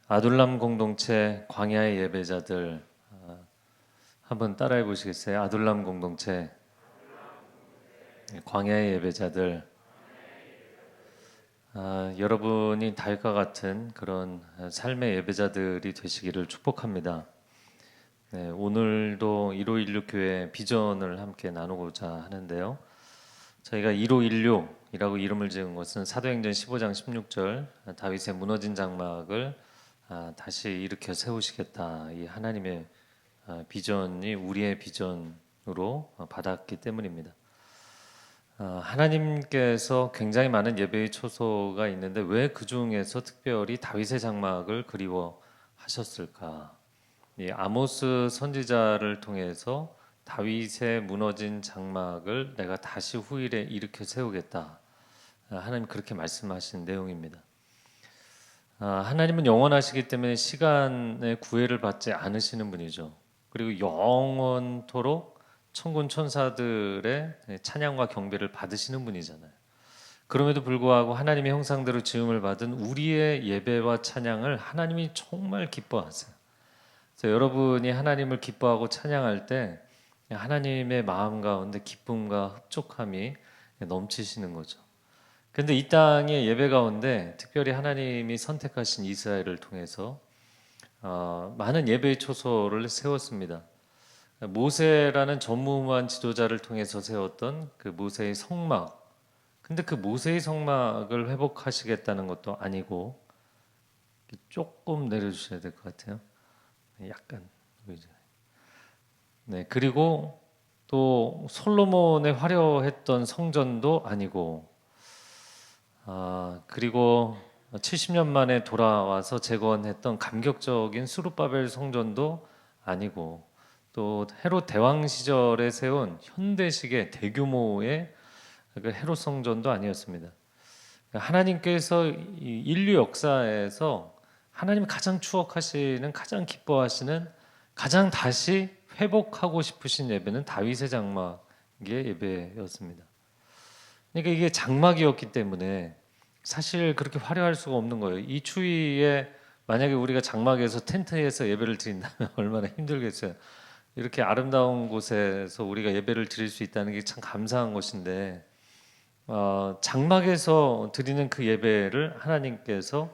아둘람 공동체 광야의 예배자들 한번 따라해 보시겠어요? 아둘람 공동체 광야의 예배자들. 여러분이 다윗과 같은 그런 삶의 예배자들이 되시기를 축복합니다. 네, 오늘도 1516 교회 비전을 함께 나누고자 하는데요. 저희가 1516이라고 이름을 지은 것은 사도행전 15장 16절 다윗의 무너진 장막을 다시 일으켜 세우시겠다, 이 하나님의 비전이 우리의 비전으로 받았기 때문입니다. 하나님께서 굉장히 많은 예배의 초소가 있는데 왜 그 중에서 특별히 다윗의 장막을 그리워하셨을까? 이 아모스 선지자를 통해서 다윗의 무너진 장막을 내가 다시 후일에 일으켜 세우겠다, 하나님 그렇게 말씀하신 내용입니다. 하나님은 영원하시기 때문에 시간의 구애를 받지 않으시는 분이죠. 그리고 영원토록 천군 천사들의 찬양과 경배를 받으시는 분이잖아요. 그럼에도 불구하고 하나님의 형상대로 지음을 받은 우리의 예배와 찬양을 하나님이 정말 기뻐하세요. 그래서 여러분이 하나님을 기뻐하고 찬양할 때 하나님의 마음 가운데 기쁨과 흡족함이 넘치시는 거죠. 근데 이 땅의 예배 가운데 특별히 하나님이 선택하신 이스라엘을 통해서 많은 예배의 초소를 세웠습니다. 모세라는 전무후무한 지도자를 통해서 세웠던 그 모세의 성막. 근데 그 모세의 성막을 회복하시겠다는 것도 아니고, 조금 내려주셔야 될 것 같아요. 약간. 네, 그리고 또 솔로몬의 화려했던 성전도 아니고, 그리고 70년 만에 돌아와서 재건했던 감격적인 수룹바벨 성전도 아니고, 또 헤롯 대왕 시절에 세운 현대식의 대규모의 그 헤롯 성전도 아니었습니다. 하나님께서 이 인류 역사에서 하나님이 가장 추억하시는, 가장 기뻐하시는, 가장 다시 회복하고 싶으신 예배는 다윗의 장막의 예배였습니다. 그러니까 이게 장막이었기 때문에 사실 그렇게 화려할 수가 없는 거예요. 이 추위에 만약에 우리가 장막에서 텐트에서 예배를 드린다면 얼마나 힘들겠어요. 이렇게 아름다운 곳에서 우리가 예배를 드릴 수 있다는 게 참 감사한 것인데, 장막에서 드리는 그 예배를 하나님께서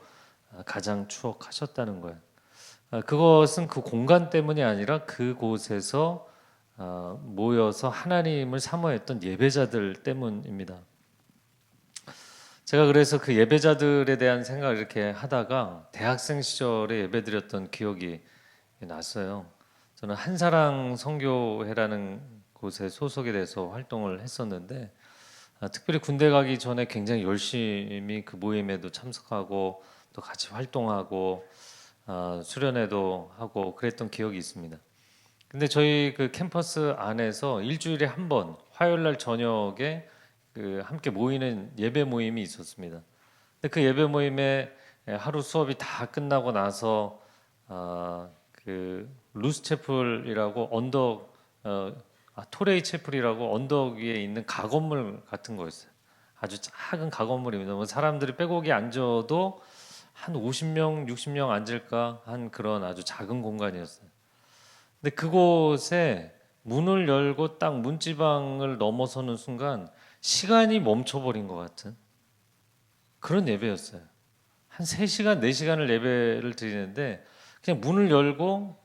가장 추억하셨다는 거예요. 그것은 그 공간 때문이 아니라 그곳에서 모여서 하나님을 사모했던 예배자들 때문입니다. 제가 그래서 그 예배자들에 대한 생각을 이렇게 하다가 대학생 시절에 예배드렸던 기억이 났어요. 저는 한사랑 선교회라는 곳에 소속이 돼서 활동을 했었는데, 특별히 군대 가기 전에 굉장히 열심히 그 모임에도 참석하고 또 같이 활동하고 수련회도 하고 그랬던 기억이 있습니다. 근데 저희 그 캠퍼스 안에서 일주일에 한 번 화요일 날 저녁에 그 함께 모이는 예배 모임이 있었습니다. 근데 그 예배 모임에 하루 수업이 다 끝나고 나서 그 루스체플이라고 언덕 토레이 체플이라고 언덕 위에 있는 가건물 같은 거였어요. 아주 작은 가건물입니다. 뭐 사람들이 빼곡히 앉아도 한 50명, 60명 앉을까 한 그런 아주 작은 공간이었어요. 근데 그곳에 문을 열고 딱 문지방을 넘어서는 순간 시간이 멈춰버린 것 같은 그런 예배였어요. 한 3시간, 4시간을 예배를 드리는데 그냥 문을 열고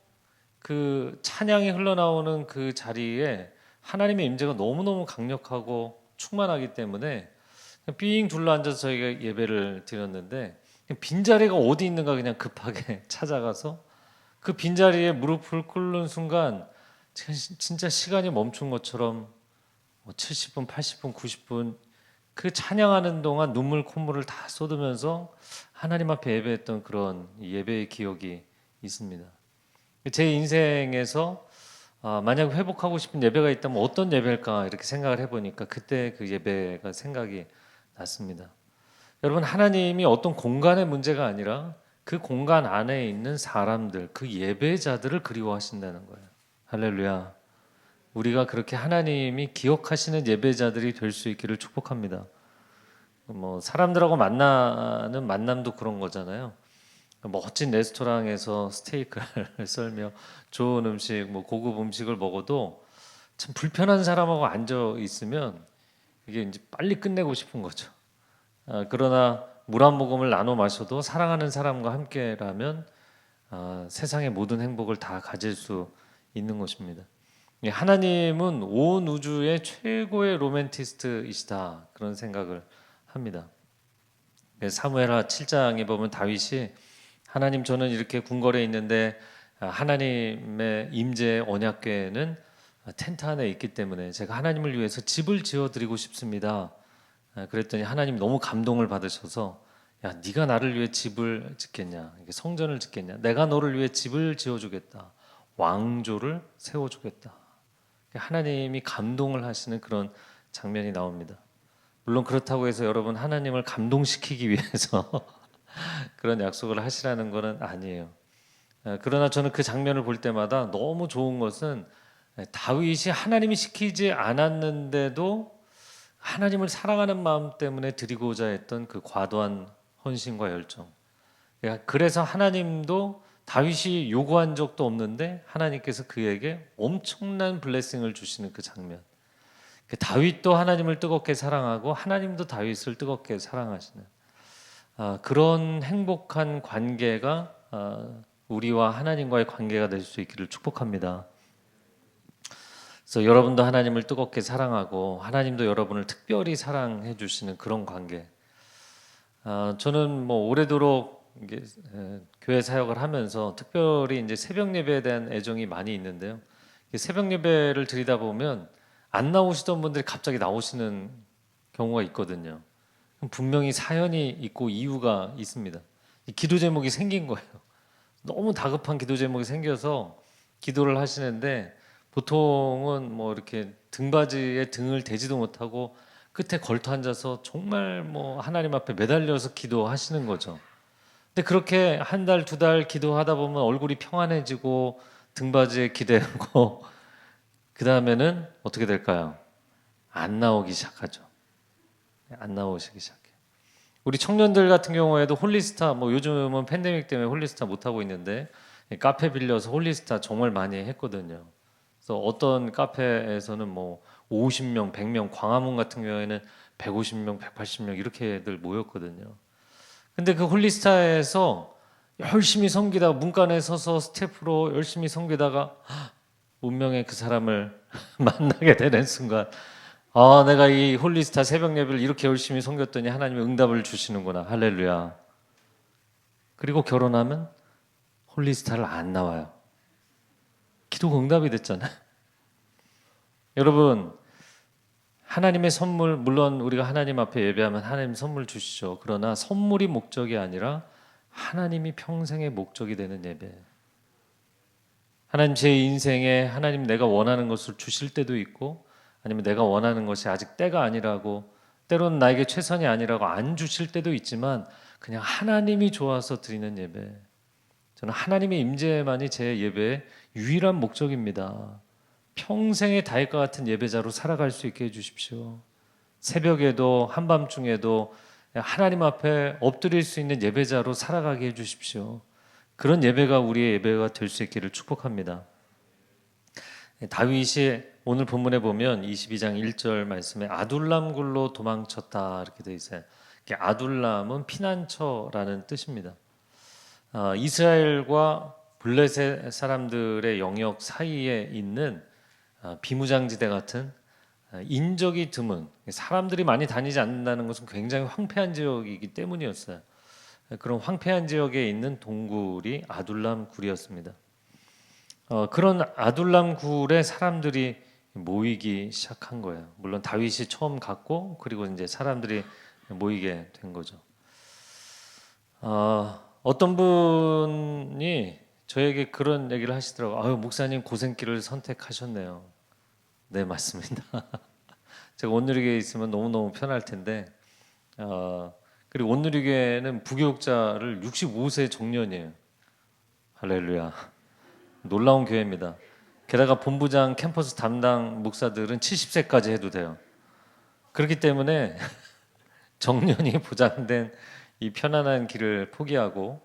그 찬양이 흘러나오는 그 자리에 하나님의 임재가 너무너무 강력하고 충만하기 때문에 그냥 삥 둘러앉아서 저희가 예배를 드렸는데, 빈자리가 어디 있는가 그냥 급하게 찾아가서 그 빈자리에 무릎을 꿇는 순간 진짜 시간이 멈춘 것처럼 70분, 80분, 90분 그 찬양하는 동안 눈물 콧물을 다 쏟으면서 하나님 앞에 예배했던 그런 예배의 기억이 있습니다. 제 인생에서 만약 회복하고 싶은 예배가 있다면 어떤 예배일까 이렇게 생각을 해보니까 그때 그 예배가 생각이 났습니다. 여러분, 하나님이 어떤 공간의 문제가 아니라 그 공간 안에 있는 사람들, 그 예배자들을 그리워하신다는 거예요. 할렐루야. 우리가 그렇게 하나님이 기억하시는 예배자들이 될 수 있기를 축복합니다. 뭐 사람들하고 만나는 만남도 그런 거잖아요. 멋진 레스토랑에서 스테이크를 썰며 좋은 음식, 뭐 고급 음식을 먹어도 참 불편한 사람하고 앉아 있으면 이게 이제 빨리 끝내고 싶은 거죠. 그러나 물 한 모금을 나눠 마셔도 사랑하는 사람과 함께라면 세상의 모든 행복을 다 가질 수 있는 것입니다. 하나님은 온 우주의 최고의 로맨티스트이시다 그런 생각을 합니다. 사무엘하 7장에 보면 다윗이 하나님 저는 이렇게 궁궐에 있는데 하나님의 임재 언약궤는 텐트 안에 있기 때문에 제가 하나님을 위해서 집을 지어 드리고 싶습니다. 그랬더니 하나님 너무 감동을 받으셔서 야 네가 나를 위해 집을 짓겠냐 성전을 짓겠냐 내가 너를 위해 집을 지어주겠다 왕조를 세워주겠다. 하나님이 감동을 하시는 그런 장면이 나옵니다. 물론 그렇다고 해서 여러분 하나님을 감동시키기 위해서 그런 약속을 하시라는 것은 아니에요. 그러나 저는 그 장면을 볼 때마다 너무 좋은 것은 다윗이 하나님이 시키지 않았는데도 하나님을 사랑하는 마음 때문에 드리고자 했던 그 과도한 헌신과 열정. 그래서 하나님도 다윗이 요구한 적도 없는데 하나님께서 그에게 엄청난 블레싱을 주시는 그 장면. 다윗도 하나님을 뜨겁게 사랑하고 하나님도 다윗을 뜨겁게 사랑하시는 그런 행복한 관계가 우리와 하나님과의 관계가 될 수 있기를 축복합니다. 그래서 여러분도 하나님을 뜨겁게 사랑하고 하나님도 여러분을 특별히 사랑해 주시는 그런 관계. 저는 뭐 오래도록 교회 사역을 하면서 특별히 이제 새벽 예배에 대한 애정이 많이 있는데요. 새벽 예배를 드리다 보면 안 나오시던 분들이 갑자기 나오시는 경우가 있거든요. 분명히 사연이 있고 이유가 있습니다. 기도 제목이 생긴 거예요. 너무 다급한 기도 제목이 생겨서 기도를 하시는데 보통은 뭐 이렇게 등받이에 등을 대지도 못하고 끝에 걸터 앉아서 정말 뭐 하나님 앞에 매달려서 기도하시는 거죠. 근데 그렇게 한 달, 두 달 기도하다 보면 얼굴이 평안해지고 등받이에 기대고 그 다음에는 어떻게 될까요? 안 나오기 시작하죠. 안 나오시기 시작해요. 우리 청년들 같은 경우에도 홀리스타 뭐 요즘은 팬데믹 때문에 홀리스타 못 하고 있는데 카페 빌려서 홀리스타 정말 많이 했거든요. 그래서 어떤 카페에서는 뭐 50명, 100명, 광화문 같은 경우에는 150명, 180명 이렇게들 모였거든요. 근데 그 홀리스타에서 열심히 섬기다가 문간에 서서 스태프로 열심히 섬기다가 운명의 그 사람을 만나게 되는 순간 내가 이 홀리스타 새벽 예배를 이렇게 열심히 섬겼더니 하나님이 응답을 주시는구나. 할렐루야. 그리고 결혼하면 홀리스타를 안 나와요. 기도가 응답이 됐잖아요. 여러분 하나님의 선물 물론 우리가 하나님 앞에 예배하면 하나님 선물 주시죠. 그러나 선물이 목적이 아니라 하나님이 평생의 목적이 되는 예배. 하나님 제 인생에 하나님 내가 원하는 것을 주실 때도 있고 아니면 내가 원하는 것이 아직 때가 아니라고 때로는 나에게 최선이 아니라고 안 주실 때도 있지만 그냥 하나님이 좋아서 드리는 예배. 저는 하나님의 임재만이 제 예배의 유일한 목적입니다. 평생에 다윗과 같은 예배자로 살아갈 수 있게 해주십시오. 새벽에도 한밤중에도 하나님 앞에 엎드릴 수 있는 예배자로 살아가게 해주십시오. 그런 예배가 우리의 예배가 될 수 있기를 축복합니다. 다윗이 오늘 본문에 보면 22장 1절 말씀에 아둘람 굴로 도망쳤다 이렇게 되어 있어요. 아둘람은 피난처라는 뜻입니다. 이스라엘과 블레셋 사람들의 영역 사이에 있는 비무장지대 같은 인적이 드문 사람들이 많이 다니지 않는다는 것은 굉장히 황폐한 지역이기 때문이었어요. 그런 황폐한 지역에 있는 동굴이 아둘람 굴이었습니다. 그런 아둘람 굴에 사람들이 모이기 시작한 거예요. 물론 다윗이 처음 갔고 그리고 이제 사람들이 모이게 된 거죠. 어떤 분이 저에게 그런 얘기를 하시더라고요. 아유 목사님 고생길을 선택하셨네요. 네 맞습니다. 제가 온누리교회에 있으면 너무너무 편할 텐데 그리고 온누리교회는 부교육자를 65세 정년이에요. 할렐루야. 놀라운 교회입니다. 게다가 본부장 캠퍼스 담당 목사들은 70세까지 해도 돼요. 그렇기 때문에 정년이 보장된 이 편안한 길을 포기하고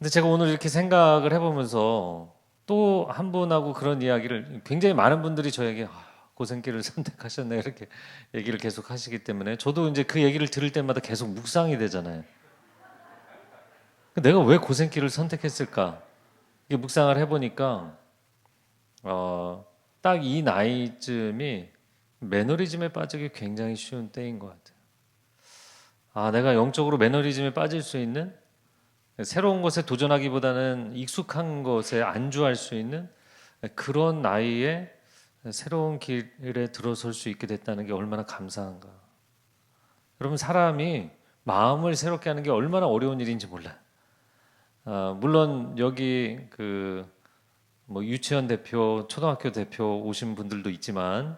근데 제가 오늘 이렇게 생각을 해보면서 또 한 분하고 그런 이야기를 굉장히 많은 분들이 저에게 고생길을 선택하셨네 이렇게 얘기를 계속 하시기 때문에 저도 이제 그 얘기를 들을 때마다 계속 묵상이 되잖아요. 내가 왜 고생길을 선택했을까? 이게 묵상을 해보니까 딱 이 나이쯤이 매너리즘에 빠지기 굉장히 쉬운 때인 것 같아요. 내가 영적으로 매너리즘에 빠질 수 있는 새로운 것에 도전하기보다는 익숙한 것에 안주할 수 있는 그런 나이에 새로운 길에 들어설 수 있게 됐다는 게 얼마나 감사한가. 여러분 사람이 마음을 새롭게 하는 게 얼마나 어려운 일인지 몰라요. 물론 여기 그 뭐 유치원 대표, 초등학교 대표 오신 분들도 있지만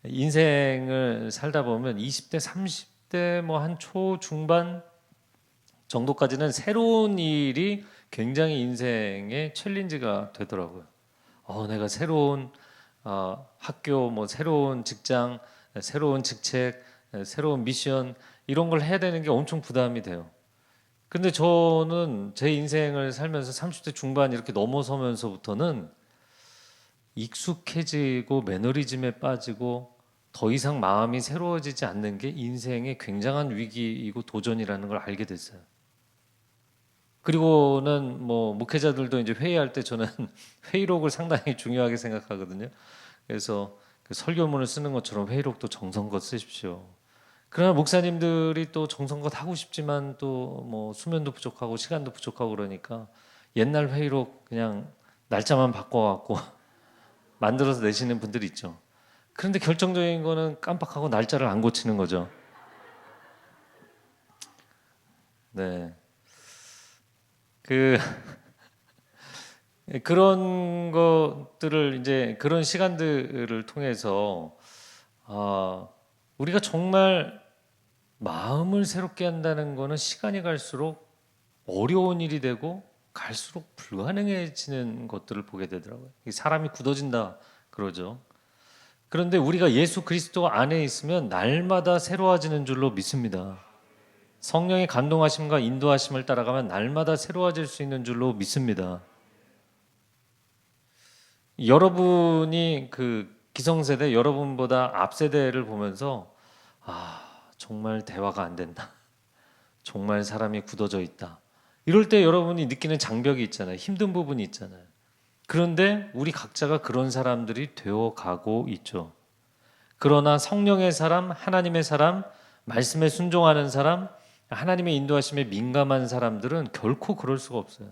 인생을 살다 보면 20대, 30대 뭐 한 초중반 정도까지는 새로운 일이 굉장히 인생의 챌린지가 되더라고요. 내가 새로운 학교, 뭐 새로운 직장, 새로운 직책, 새로운 미션 이런 걸 해야 되는 게 엄청 부담이 돼요. 근데 저는 제 인생을 살면서 30대 중반 이렇게 넘어서면서부터는 익숙해지고 매너리즘에 빠지고 더 이상 마음이 새로워지지 않는 게 인생의 굉장한 위기이고 도전이라는 걸 알게 됐어요. 그리고는 뭐 목회자들도 이제 회의할 때 저는 회의록을 상당히 중요하게 생각하거든요. 그래서 그 설교문을 쓰는 것처럼 회의록도 정성껏 쓰십시오. 그러나 목사님들이 또 정성껏 하고 싶지만 또 뭐 수면도 부족하고 시간도 부족하고 그러니까 옛날 회의록 그냥 날짜만 바꿔갖고 만들어서 내시는 분들이 있죠. 그런데 결정적인 거는 깜빡하고 날짜를 안 고치는 거죠. 네. 그 그런 것들을 이제 그런 시간들을 통해서 아, 우리가 정말 마음을 새롭게 한다는 거는 시간이 갈수록 어려운 일이 되고 갈수록 불가능해지는 것들을 보게 되더라고요. 사람이 굳어진다 그러죠. 그런데 우리가 예수 그리스도 안에 있으면 날마다 새로워지는 줄로 믿습니다. 성령의 감동하심과 인도하심을 따라가면 날마다 새로워질 수 있는 줄로 믿습니다. 여러분이 그 기성세대 여러분보다 앞세대를 보면서 정말 대화가 안 된다. 정말 사람이 굳어져 있다. 이럴 때 여러분이 느끼는 장벽이 있잖아요. 힘든 부분이 있잖아요. 그런데 우리 각자가 그런 사람들이 되어 가고 있죠. 그러나 성령의 사람, 하나님의 사람, 말씀에 순종하는 사람, 하나님의 인도하심에 민감한 사람들은 결코 그럴 수가 없어요.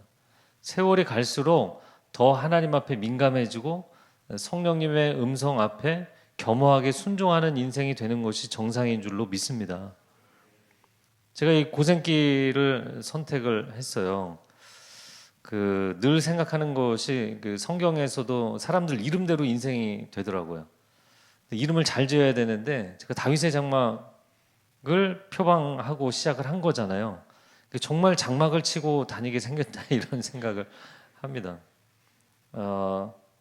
세월이 갈수록 더 하나님 앞에 민감해지고 성령님의 음성 앞에 겸허하게 순종하는 인생이 되는 것이 정상인 줄로 믿습니다. 제가 이 고생길을 선택을 했어요. 그 늘 생각하는 것이 그 성경에서도 사람들 이름대로 인생이 되더라고요. 이름을 잘 지어야 되는데 제가 다윗의 장막을 표방하고 시작을 한 거잖아요. 정말 장막을 치고 다니게 생겼다 이런 생각을 합니다.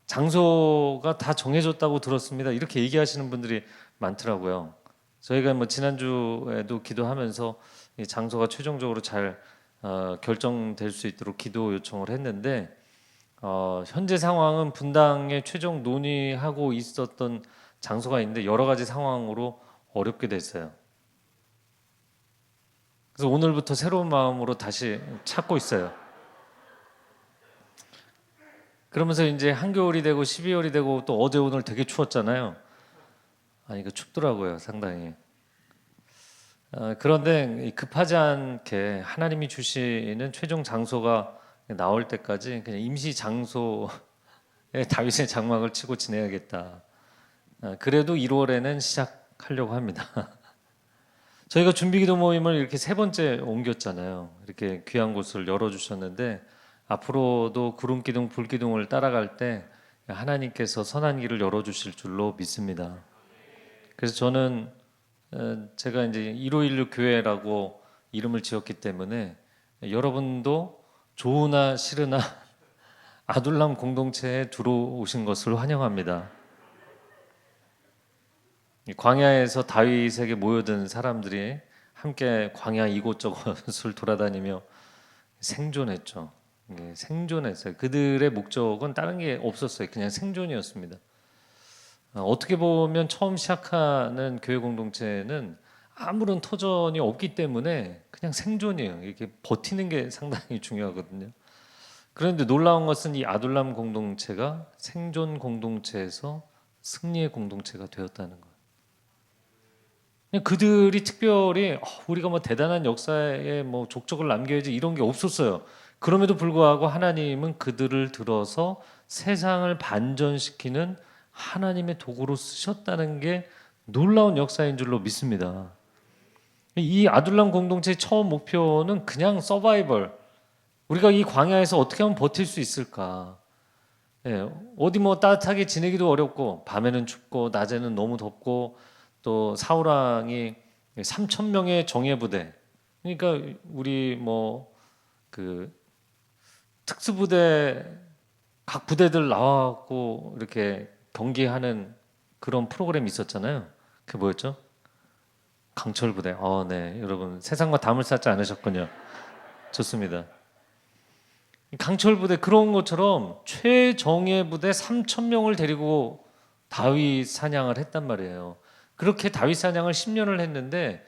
장소가 다 정해졌다고 들었습니다. 이렇게 얘기하시는 분들이 많더라고요. 저희가 뭐 지난주에도 기도하면서 이 장소가 최종적으로 잘 결정될 수 있도록 기도 요청을 했는데 현재 상황은 분당에 최종 논의하고 있었던 장소가 있는데 여러 가지 상황으로 어렵게 됐어요. 그래서 오늘부터 새로운 마음으로 다시 찾고 있어요. 그러면서 이제 한겨울이 되고 12월이 되고 또 어제 오늘 되게 추웠잖아요. 이거 춥더라고요, 상당히. 그런데 급하지 않게 하나님이 주시는 최종 장소가 나올 때까지 그냥 임시 장소에 다윗의 장막을 치고 지내야겠다. 그래도 1월에는 시작하려고 합니다. 저희가 준비기도 모임을 이렇게 세 번째 옮겼잖아요. 이렇게 귀한 곳을 열어주셨는데 앞으로도 구름기둥, 불기둥을 따라갈 때 하나님께서 선한 길을 열어주실 줄로 믿습니다. 그래서 저는 제가 이제 1516 교회라고 이름을 지었기 때문에 여러분도 좋으나 싫으나 아둘람 공동체에 들어오신 것을 환영합니다. 광야에서 다윗에게 모여든 사람들이 함께 광야 이곳저곳을 돌아다니며 생존했죠. 생존했어요. 그들의 목적은 다른 게 없었어요. 그냥 생존이었습니다. 어떻게 보면 처음 시작하는 교회 공동체는 아무런 터전이 없기 때문에 그냥 생존이에요. 이렇게 버티는 게 상당히 중요하거든요. 그런데 놀라운 것은 이 아둘람 공동체가 생존 공동체에서 승리의 공동체가 되었다는 거예요. 그냥 그들이 특별히 우리가 뭐 대단한 역사에 뭐 족적을 남겨야지 이런 게 없었어요. 그럼에도 불구하고 하나님은 그들을 들어서 세상을 반전시키는 하나님의 도구로 쓰셨다는 게 놀라운 역사인 줄로 믿습니다. 이 아둘람 공동체의 처음 목표는 그냥 서바이벌. 우리가 이 광야에서 어떻게 하면 버틸 수 있을까? 예, 어디 뭐 따뜻하게 지내기도 어렵고 밤에는 춥고 낮에는 너무 덥고 또 사우랑이 3천 명의 정예 부대. 그러니까 우리 뭐 그 특수부대 각 부대들 나와갖고 이렇게 경기하는 그런 프로그램이 있었잖아요. 그게 뭐였죠? 강철 부대. 네, 여러분 세상과 담을 쌓지 않으셨군요. 좋습니다. 강철 부대 그런 것처럼 최정예 부대 3천 명을 데리고 다윗 사냥을 했단 말이에요. 그렇게 다윗 사냥을 10년을 했는데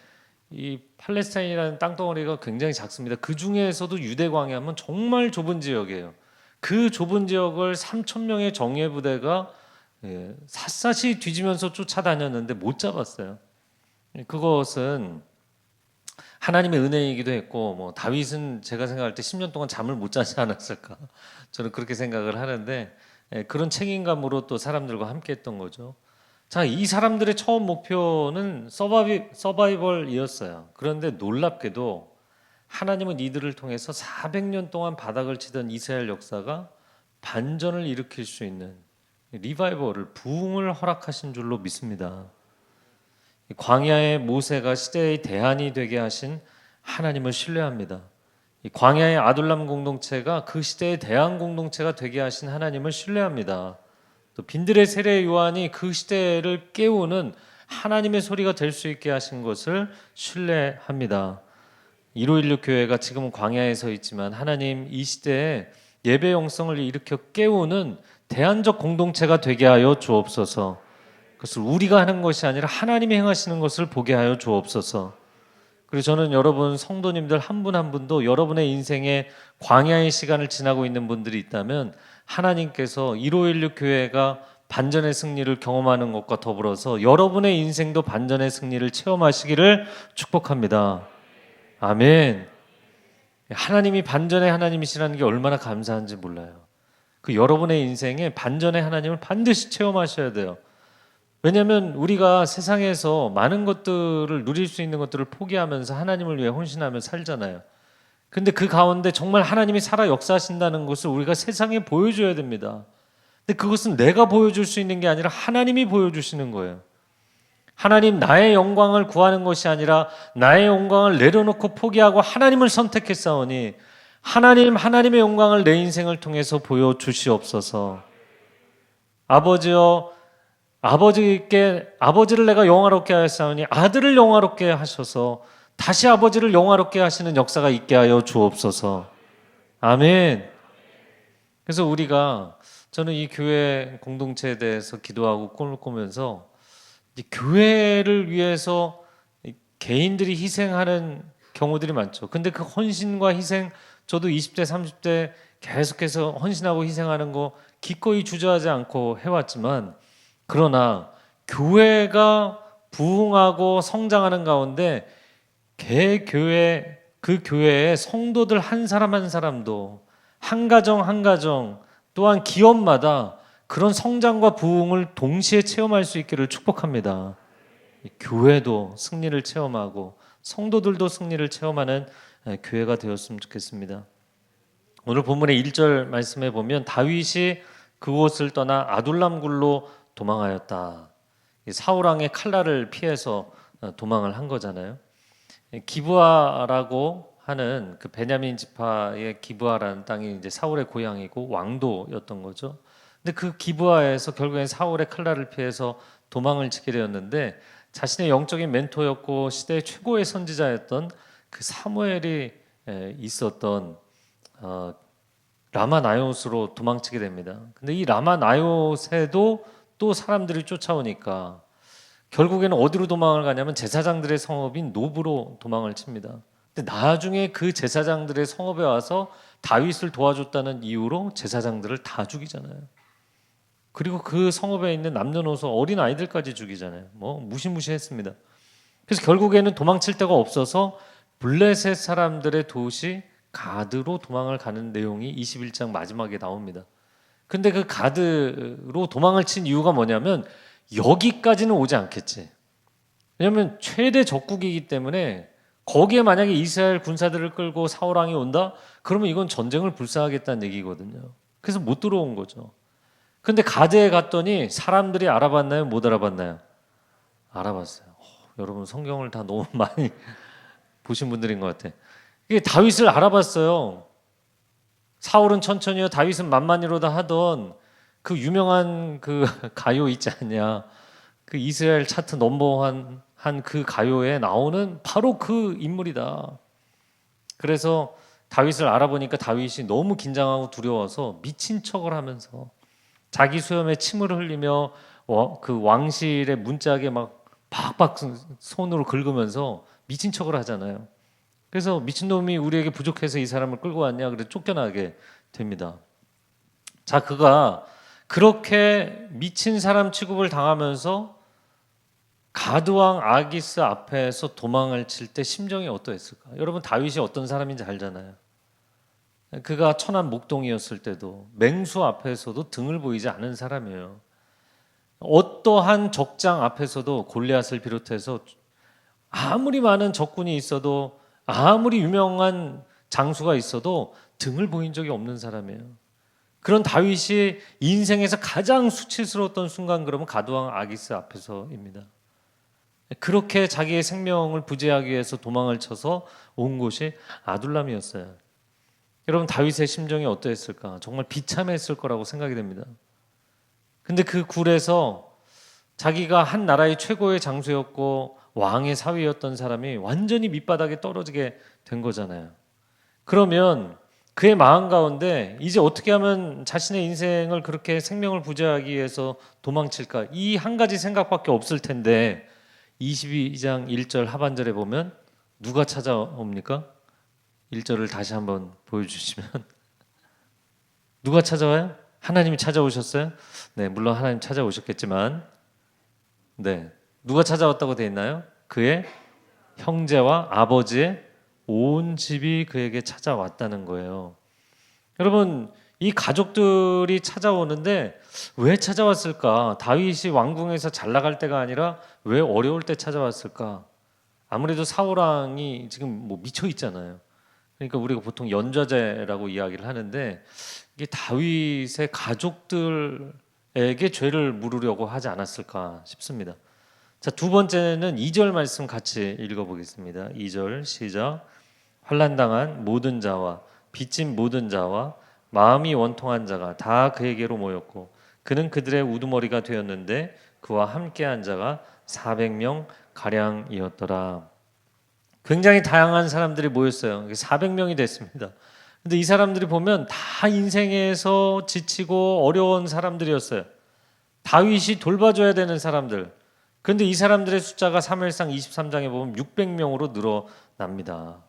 이 팔레스타인이라는 땅덩어리가 굉장히 작습니다. 그 중에서도 유대 광야면 정말 좁은 지역이에요. 그 좁은 지역을 3천 명의 정예 부대가 샅샅이 뒤지면서 쫓아다녔는데 못 잡았어요. 그것은 하나님의 은혜이기도 했고 뭐 다윗은 제가 생각할 때 10년 동안 잠을 못 자지 않았을까 저는 그렇게 생각을 하는데 그런 책임감으로 또 사람들과 함께했던 거죠. 자, 이 사람들의 처음 목표는 서바이벌이었어요. 그런데 놀랍게도 하나님은 이들을 통해서 400년 동안 바닥을 치던 이스라엘 역사가 반전을 일으킬 수 있는 리바이벌을 부흥을 허락하신 줄로 믿습니다. 광야의 모세가 시대의 대안이 되게 하신 하나님을 신뢰합니다. 이 광야의 아둘람 공동체가 그 시대의 대안 공동체가 되게 하신 하나님을 신뢰합니다. 또 빈들의 세례 요한이 그 시대를 깨우는 하나님의 소리가 될 수 있게 하신 것을 신뢰합니다. 1516 교회가 지금은 광야에 서 있지만 하나님 이 시대에 예배 영성을 일으켜 깨우는 대안적 공동체가 되게 하여 주옵소서. 그것을 우리가 하는 것이 아니라 하나님이 행하시는 것을 보게 하여 주옵소서. 그리고 저는 여러분 성도님들 한 분 한 분도 여러분의 인생에 광야의 시간을 지나고 있는 분들이 있다면 하나님께서 1516 교회가 반전의 승리를 경험하는 것과 더불어서 여러분의 인생도 반전의 승리를 체험하시기를 축복합니다. 아멘. 하나님이 반전의 하나님이시라는 게 얼마나 감사한지 몰라요. 그 여러분의 인생에 반전의 하나님을 반드시 체험하셔야 돼요. 왜냐하면 우리가 세상에서 많은 것들을 누릴 수 있는 것들을 포기하면서 하나님을 위해 헌신하며 살잖아요. 근데 그 가운데 정말 하나님이 살아 역사하신다는 것을 우리가 세상에 보여줘야 됩니다. 근데 그것은 내가 보여줄 수 있는 게 아니라 하나님이 보여주시는 거예요. 하나님 나의 영광을 구하는 것이 아니라 나의 영광을 내려놓고 포기하고 하나님을 선택했사오니 하나님의 영광을 내 인생을 통해서 보여주시옵소서. 아버지여 아버지를 내가 영화롭게 하였사오니 아들을 영화롭게 하셔서 다시 아버지를 영화롭게 하시는 역사가 있게 하여 주옵소서. 아멘. 그래서 저는 이 교회 공동체에 대해서 기도하고 꿈을 꾸면서 교회를 위해서 개인들이 희생하는 경우들이 많죠. 근데 그 헌신과 희생, 저도 20대, 30대 계속해서 헌신하고 희생하는 거 기꺼이 주저하지 않고 해왔지만 그러나 교회가 부흥하고 성장하는 가운데 그 교회의 성도들 한 사람 한 사람도 한 가정 한 가정 또한 기업마다 그런 성장과 부흥을 동시에 체험할 수 있기를 축복합니다. 교회도 승리를 체험하고 성도들도 승리를 체험하는 교회가 되었으면 좋겠습니다. 오늘 본문의 1절 말씀에 보면 다윗이 그곳을 떠나 아둘람 굴로 도망하였다. 사울 왕의 칼날을 피해서 도망을 한 거잖아요. 기브아라고 하는 그 베냐민 지파의 기브아라는 땅이 이제 사울의 고향이고 왕도였던 거죠. 근데 그 기브아에서 결국엔 사울의 칼날을 피해서 도망을 치게 되었는데 자신의 영적인 멘토였고 시대의 최고의 선지자였던 그 사무엘이 있었던 라마나요스로 도망치게 됩니다. 근데 이 라마나요스에도 또 사람들이 쫓아오니까 결국에는 어디로 도망을 가냐면 제사장들의 성읍인 노브로 도망을 칩니다. 근데 나중에 그 제사장들의 성읍에 와서 다윗을 도와줬다는 이유로 제사장들을 다 죽이잖아요. 그리고 그 성읍에 있는 남녀노소 어린 아이들까지 죽이잖아요. 뭐 무시무시했습니다. 그래서 결국에는 도망칠 데가 없어서 블레셋 사람들의 도시 가드로 도망을 가는 내용이 21장 마지막에 나옵니다. 근데 그 가드로 도망을 친 이유가 뭐냐면 여기까지는 오지 않겠지. 왜냐하면 최대 적국이기 때문에 거기에 만약에 이스라엘 군사들을 끌고 사울 왕이 온다? 그러면 이건 전쟁을 불사하겠다는 얘기거든요. 그래서 못 들어온 거죠. 근데 가드에 갔더니 사람들이 알아봤나요? 못 알아봤나요? 알아봤어요. 여러분 성경을 다 너무 많이 보신 분들인 것 같아. 이게 다윗을 알아봤어요. 사울은 천천히요, 다윗은 만만히로다 하던 그 유명한 그 가요 있지 않냐? 그 이스라엘 차트 넘버원 한 그 가요에 나오는 바로 그 인물이다. 그래서 다윗을 알아보니까 다윗이 너무 긴장하고 두려워서 미친 척을 하면서 자기 수염에 침을 흘리며 그 왕실의 문짝에 막 박박 손으로 긁으면서 미친 척을 하잖아요. 그래서 미친놈이 우리에게 부족해서 이 사람을 끌고 왔냐 그래서 쫓겨나게 됩니다. 자, 그가 그렇게 미친 사람 취급을 당하면서 가드왕 아기스 앞에서 도망을 칠 때 심정이 어떠했을까? 여러분 다윗이 어떤 사람인지 알잖아요. 그가 천한 목동이었을 때도 맹수 앞에서도 등을 보이지 않은 사람이에요. 어떠한 적장 앞에서도 골리앗을 비롯해서 아무리 많은 적군이 있어도 아무리 유명한 장수가 있어도 등을 보인 적이 없는 사람이에요. 그런 다윗이 인생에서 가장 수치스러웠던 순간 그러면 가드왕 아기스 앞에서입니다. 그렇게 자기의 생명을 부재하기 위해서 도망을 쳐서 온 곳이 아둘람이었어요. 여러분 다윗의 심정이 어떠했을까? 정말 비참했을 거라고 생각이 됩니다. 근데 그 굴에서 자기가 한 나라의 최고의 장수였고 왕의 사위였던 사람이 완전히 밑바닥에 떨어지게 된 거잖아요. 그러면 그의 마음 가운데 이제 어떻게 하면 자신의 인생을 그렇게 생명을 부재하기 위해서 도망칠까? 이 한 가지 생각밖에 없을 텐데 22장 1절 하반절에 보면 누가 찾아옵니까? 1절을 다시 한번 보여주시면 누가 찾아와요? 하나님이 찾아오셨어요? 네, 물론 하나님 찾아오셨겠지만 네, 누가 찾아왔다고 되어 있나요? 그의 형제와 아버지의 온 집이 그에게 찾아왔다는 거예요. 여러분 이 가족들이 찾아오는데 왜 찾아왔을까? 다윗이 왕궁에서 잘 나갈 때가 아니라 왜 어려울 때 찾아왔을까? 아무래도 사울 왕이 지금 뭐 미쳐 있잖아요. 그러니까 우리가 보통 연좌제라고 이야기를 하는데 이게 다윗의 가족들에게 죄를 물으려고 하지 않았을까 싶습니다. 자, 두 번째는 2절 말씀 같이 읽어보겠습니다. 2절 시작. 환난당한 모든 자와 빚진 모든 자와 마음이 원통한 자가 다 그에게로 모였고 그는 그들의 우두머리가 되었는데 그와 함께한 자가 400명 가량이었더라. 굉장히 다양한 사람들이 모였어요. 400명이 됐습니다. 근데 이 사람들이 보면 다 인생에서 지치고 어려운 사람들이었어요. 다윗이 돌봐줘야 되는 사람들. 그런데 이 사람들의 숫자가 사무엘상 23장에 보면 600명으로 늘어납니다.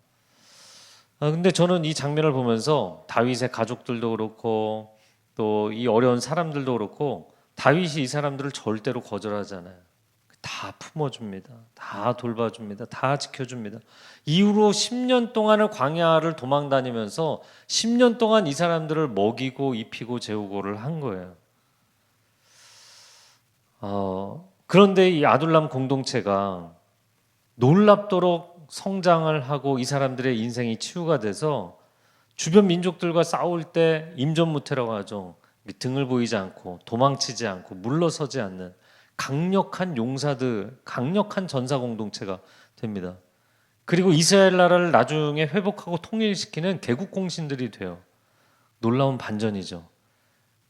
근데 저는 이 장면을 보면서 다윗의 가족들도 그렇고 또 이 어려운 사람들도 그렇고 다윗이 이 사람들을 절대로 거절하잖아요. 다 품어줍니다. 다 돌봐줍니다. 다 지켜줍니다. 이후로 10년 동안을 광야를 도망다니면서 10년 동안 이 사람들을 먹이고 입히고 재우고를 한 거예요. 그런데 이 아둘람 공동체가 놀랍도록 성장을 하고 이 사람들의 인생이 치유가 돼서 주변 민족들과 싸울 때 임전무태라고 하죠. 등을 보이지 않고 도망치지 않고 물러서지 않는 강력한 용사들, 강력한 전사 공동체가 됩니다. 그리고 이스라엘 나라를 나중에 회복하고 통일시키는 개국 공신들이 돼요. 놀라운 반전이죠.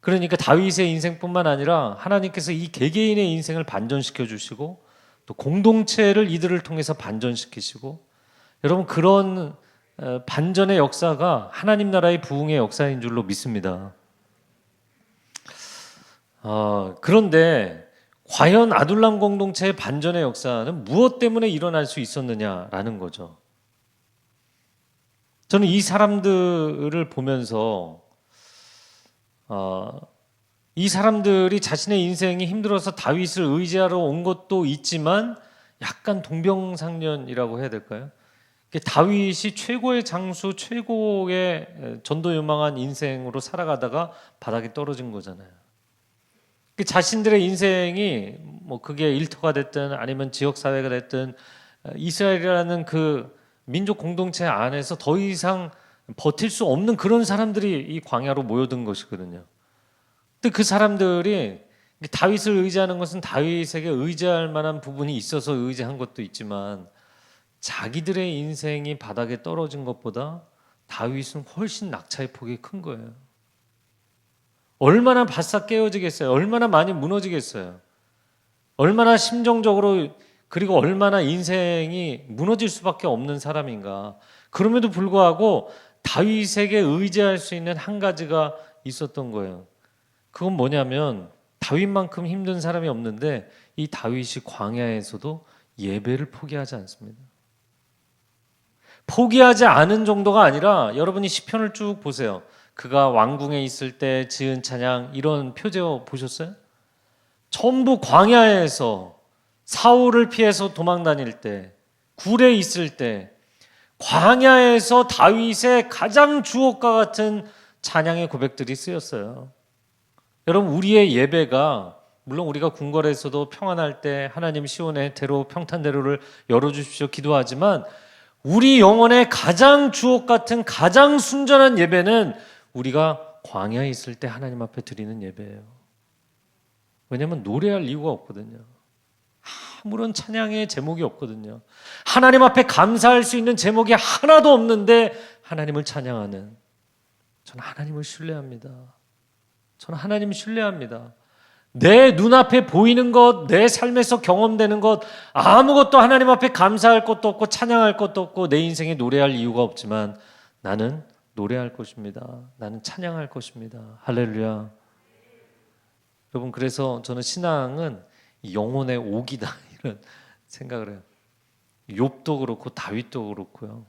그러니까 다윗의 인생뿐만 아니라 하나님께서 이 개개인의 인생을 반전시켜 주시고 또 공동체를 이들을 통해서 반전시키시고 여러분 그런 반전의 역사가 하나님 나라의 부흥의 역사인 줄로 믿습니다. 그런데 과연 아둘람 공동체의 반전의 역사는 무엇 때문에 일어날 수 있었느냐라는 거죠. 저는 이 사람들을 보면서 이 사람들이 자신의 인생이 힘들어서 다윗을 의지하러 온 것도 있지만 약간 동병상련이라고 해야 될까요? 다윗이 최고의 장수, 최고의 전도 유망한 인생으로 살아가다가 바닥에 떨어진 거잖아요. 자신들의 인생이 뭐 그게 일터가 됐든 아니면 지역 사회가 됐든 이스라엘이라는 그 민족 공동체 안에서 더 이상 버틸 수 없는 그런 사람들이 이 광야로 모여든 것이거든요. 근데 그 사람들이 다윗을 의지하는 것은 다윗에게 의지할 만한 부분이 있어서 의지한 것도 있지만 자기들의 인생이 바닥에 떨어진 것보다 다윗은 훨씬 낙차의 폭이 큰 거예요. 얼마나 바싹 깨어지겠어요? 얼마나 많이 무너지겠어요? 얼마나 심정적으로 그리고 얼마나 인생이 무너질 수밖에 없는 사람인가. 그럼에도 불구하고 다윗에게 의지할 수 있는 한 가지가 있었던 거예요. 그건 뭐냐면 다윗만큼 힘든 사람이 없는데 이 다윗이 광야에서도 예배를 포기하지 않습니다. 포기하지 않은 정도가 아니라 여러분이 시편을 쭉 보세요. 그가 왕궁에 있을 때 지은 찬양 이런 표제어 보셨어요? 전부 광야에서 사울을 피해서 도망 다닐 때 굴에 있을 때 광야에서 다윗의 가장 주옥과 같은 찬양의 고백들이 쓰였어요. 여러분 우리의 예배가 물론 우리가 궁궐에서도 평안할 때 하나님 시온의 대로 평탄대로를 열어주십시오 기도하지만 우리 영혼의 가장 주옥 같은 가장 순전한 예배는 우리가 광야에 있을 때 하나님 앞에 드리는 예배예요. 왜냐하면 노래할 이유가 없거든요. 아무런 찬양의 제목이 없거든요. 하나님 앞에 감사할 수 있는 제목이 하나도 없는데 하나님을 찬양하는 저는 하나님을 신뢰합니다. 저는 하나님을 신뢰합니다. 내 눈앞에 보이는 것, 내 삶에서 경험되는 것 아무것도 하나님 앞에 감사할 것도 없고 찬양할 것도 없고 내 인생에 노래할 이유가 없지만 나는 노래할 것입니다. 나는 찬양할 것입니다. 할렐루야. 여러분 그래서 저는 신앙은 영혼의 옥이다 이런 생각을 해요. 욥도 그렇고 다윗도 그렇고요.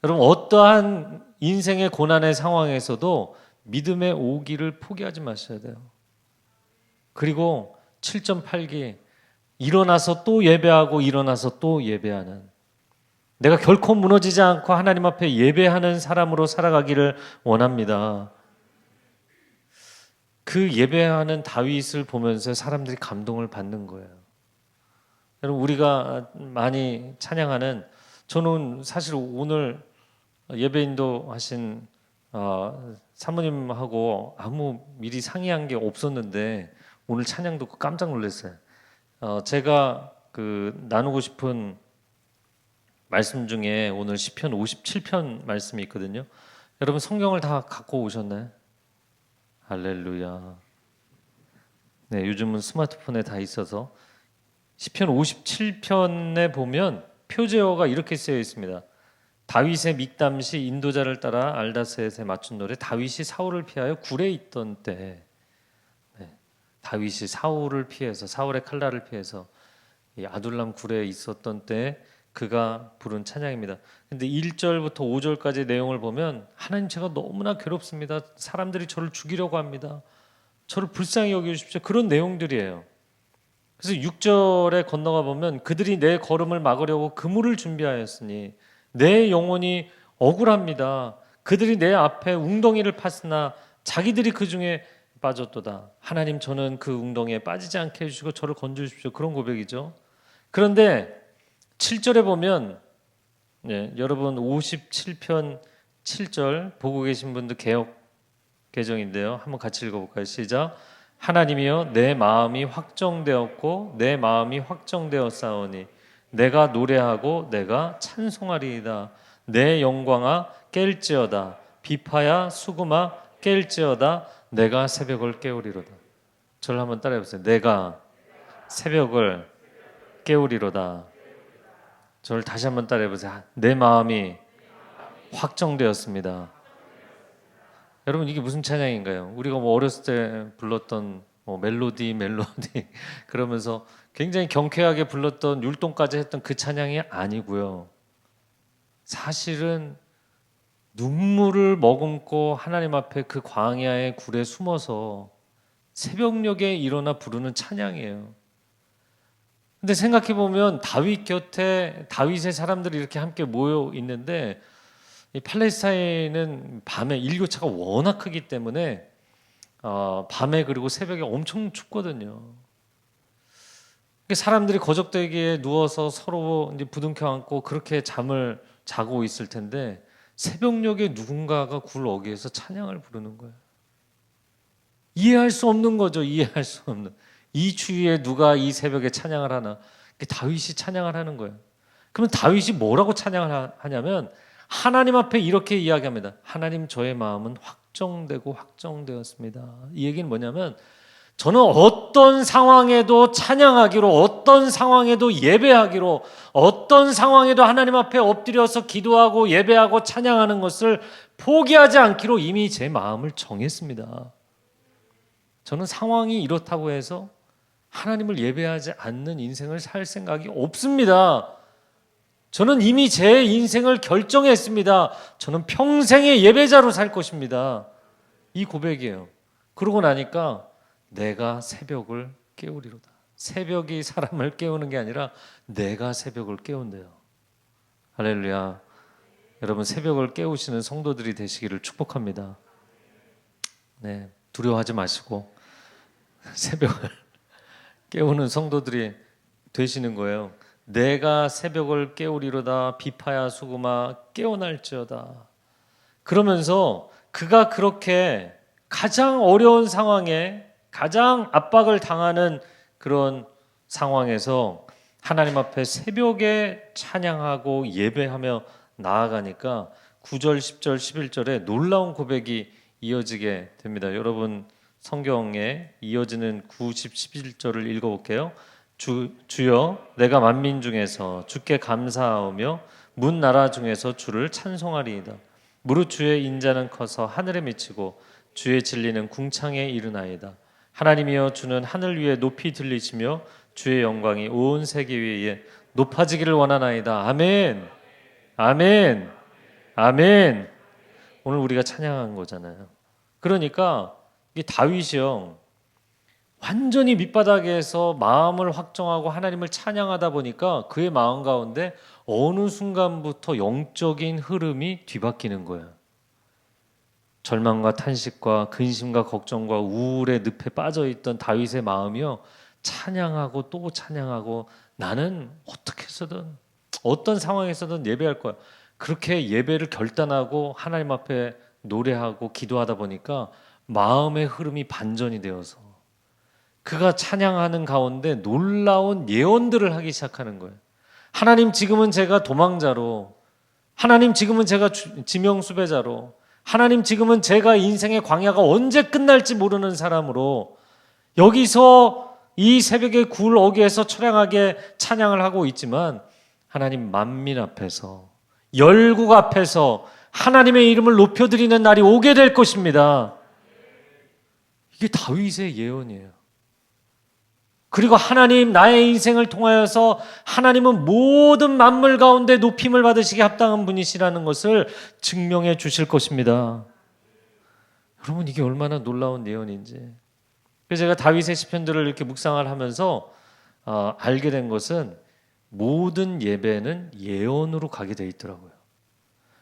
여러분 어떠한 인생의 고난의 상황에서도 믿음의 오기를 포기하지 마셔야 돼요. 그리고 7.8기 일어나서 또 예배하고 일어나서 또 예배하는 내가 결코 무너지지 않고 하나님 앞에 예배하는 사람으로 살아가기를 원합니다. 그 예배하는 다윗을 보면서 사람들이 감동을 받는 거예요. 여러분 우리가 많이 찬양하는 저는 사실 오늘 예배 인도하신 사모님하고 아무 미리 상의한 게 없었는데 오늘 찬양 듣고 깜짝 놀랐어요. 제가 나누고 싶은 말씀 중에 오늘 시편 57편 말씀이 있거든요. 여러분 성경을 다 갖고 오셨나요? 할렐루야. 네, 요즘은 스마트폰에 다 있어서 시편 57편에 보면 표제어가 이렇게 쓰여 있습니다. 다윗의 믹담시 인도자를 따라 알다셋에 맞춘 노래. 다윗이 사울을 피하여 굴에 있던 때, 다윗이 사울을 피해서 사울의 칼날을 피해서 이 아둘람 굴에 있었던 때 그가 부른 찬양입니다. 근데 1절부터 5절까지 내용을 보면 하나님 제가 너무나 괴롭습니다. 사람들이 저를 죽이려고 합니다. 저를 불쌍히 여겨주십시오. 그런 내용들이에요. 그래서 6절에 건너가 보면 그들이 내 걸음을 막으려고 그물을 준비하였으니 내 영혼이 억울합니다. 그들이 내 앞에 웅덩이를 팠으나 자기들이 그 중에 빠졌도다. 하나님 저는 그 웅덩이에 빠지지 않게 해주시고 저를 건져주십시오. 그런 고백이죠. 그런데 7절에 보면 여러분 57편 7절 보고 계신 분들 개역 개정인데요. 한번 같이 읽어볼까요? 시작. 하나님이여 내 마음이 확정되었고 내 마음이 확정되었사오니 내가 노래하고 내가 찬송하리이다. 내 영광아 깰지어다. 비파야 수금아 깰지어다. 내가 새벽을 깨우리로다. 저를 한번 따라해보세요. 내가 새벽을 깨우리로다. 저를 다시 한번 따라해보세요. 내 마음이 확정되었습니다. 여러분 이게 무슨 찬양인가요? 우리가 뭐 어렸을 때 불렀던 뭐 멜로디 그러면서 굉장히 경쾌하게 불렀던 율동까지 했던 그 찬양이 아니고요. 사실은 눈물을 머금고 하나님 앞에 그 광야의 굴에 숨어서 새벽녘에 일어나 부르는 찬양이에요. 근데 생각해 보면 다윗 곁에 다윗의 사람들이 이렇게 함께 모여 있는데 이 팔레스타인은 밤에 일교차가 워낙 크기 때문에 밤에 그리고 새벽에 엄청 춥거든요. 사람들이 거적대기에 누워서 서로 이제 부둥켜 안고 그렇게 잠을 자고 있을 텐데 새벽녘에 누군가가 굴 어귀에서 찬양을 부르는 거예요. 이해할 수 없는 거죠. 이해할 수 없는. 이 추위에 누가 이 새벽에 찬양을 하나? 다윗이 찬양을 하는 거예요. 그러면 다윗이 뭐라고 찬양을 하냐면 하나님 앞에 이렇게 이야기합니다. 하나님 저의 마음은 확정되고 확정되었습니다. 이 얘기는 뭐냐면 저는 어떤 상황에도 찬양하기로, 어떤 상황에도 예배하기로, 어떤 상황에도 하나님 앞에 엎드려서 기도하고 예배하고 찬양하는 것을 포기하지 않기로 이미 제 마음을 정했습니다. 저는 상황이 이렇다고 해서 하나님을 예배하지 않는 인생을 살 생각이 없습니다. 저는 이미 제 인생을 결정했습니다. 저는 평생의 예배자로 살 것입니다. 이 고백이에요. 그러고 나니까 내가 새벽을 깨우리로다. 새벽이 사람을 깨우는 게 아니라 내가 새벽을 깨운대요. 할렐루야. 여러분 새벽을 깨우시는 성도들이 되시기를 축복합니다. 네, 두려워하지 마시고 새벽을 깨우는 성도들이 되시는 거예요. 내가 새벽을 깨우리로다. 비파야 수구마 깨어날지어다. 그러면서 그가 그렇게 가장 어려운 상황에 가장 압박을 당하는 그런 상황에서 하나님 앞에 새벽에 찬양하고 예배하며 나아가니까 9절, 10절, 11절에 놀라운 고백이 이어지게 됩니다. 여러분 성경에 이어지는 9, 10, 11절을 읽어볼게요. 주여 내가 만민 중에서 주께 감사하오며 문 나라 중에서 주를 찬송하리이다. 무릇 주의 인자는 커서 하늘에 미치고 주의 진리는 궁창에 이르나이다. 하나님이여 주는 하늘 위에 높이 들리시며 주의 영광이 온 세계 위에 높아지기를 원하나이다. 아멘. 아멘. 아멘. 오늘 우리가 찬양한 거잖아요. 그러니까 이 다윗이요 완전히 밑바닥에서 마음을 확정하고 하나님을 찬양하다 보니까 그의 마음 가운데 어느 순간부터 영적인 흐름이 뒤바뀌는 거예요. 절망과 탄식과 근심과 걱정과 우울의 늪에 빠져있던 다윗의 마음이요 찬양하고 또 찬양하고 나는 어떻게 해서든 어떤 상황에서든 예배할 거야. 그렇게 예배를 결단하고 하나님 앞에 노래하고 기도하다 보니까 마음의 흐름이 반전이 되어서 그가 찬양하는 가운데 놀라운 예언들을 하기 시작하는 거예요. 하나님 지금은 제가 도망자로, 하나님 지금은 제가 지명수배자로, 하나님 지금은 제가 인생의 광야가 언제 끝날지 모르는 사람으로 여기서 이 새벽의 굴 어귀에서 처량하게 찬양을 하고 있지만 하나님 만민 앞에서 열국 앞에서 하나님의 이름을 높여드리는 날이 오게 될 것입니다. 이게 다윗의 예언이에요. 그리고 하나님 나의 인생을 통하여서 하나님은 모든 만물 가운데 높임을 받으시기 합당한 분이시라는 것을 증명해 주실 것입니다. 여러분 이게 얼마나 놀라운 예언인지. 그래서 제가 다윗의 시편들을 이렇게 묵상을 하면서 알게 된 것은 모든 예배는 예언으로 가게 돼 있더라고요.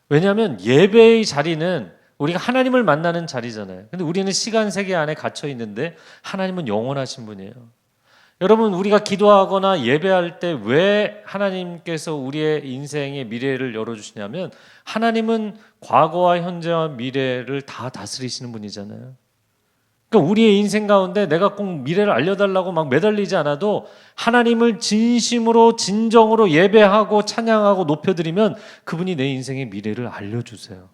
왜냐하면 예배의 자리는 우리가 하나님을 만나는 자리잖아요. 근데 우리는 시간 세계 안에 갇혀 있는데 하나님은 영원하신 분이에요. 여러분 우리가 기도하거나 예배할 때 왜 하나님께서 우리의 인생의 미래를 열어주시냐면 하나님은 과거와 현재와 미래를 다 다스리시는 분이잖아요. 그러니까 우리의 인생 가운데 내가 꼭 미래를 알려달라고 막 매달리지 않아도 하나님을 진심으로 진정으로 예배하고 찬양하고 높여드리면 그분이 내 인생의 미래를 알려주세요.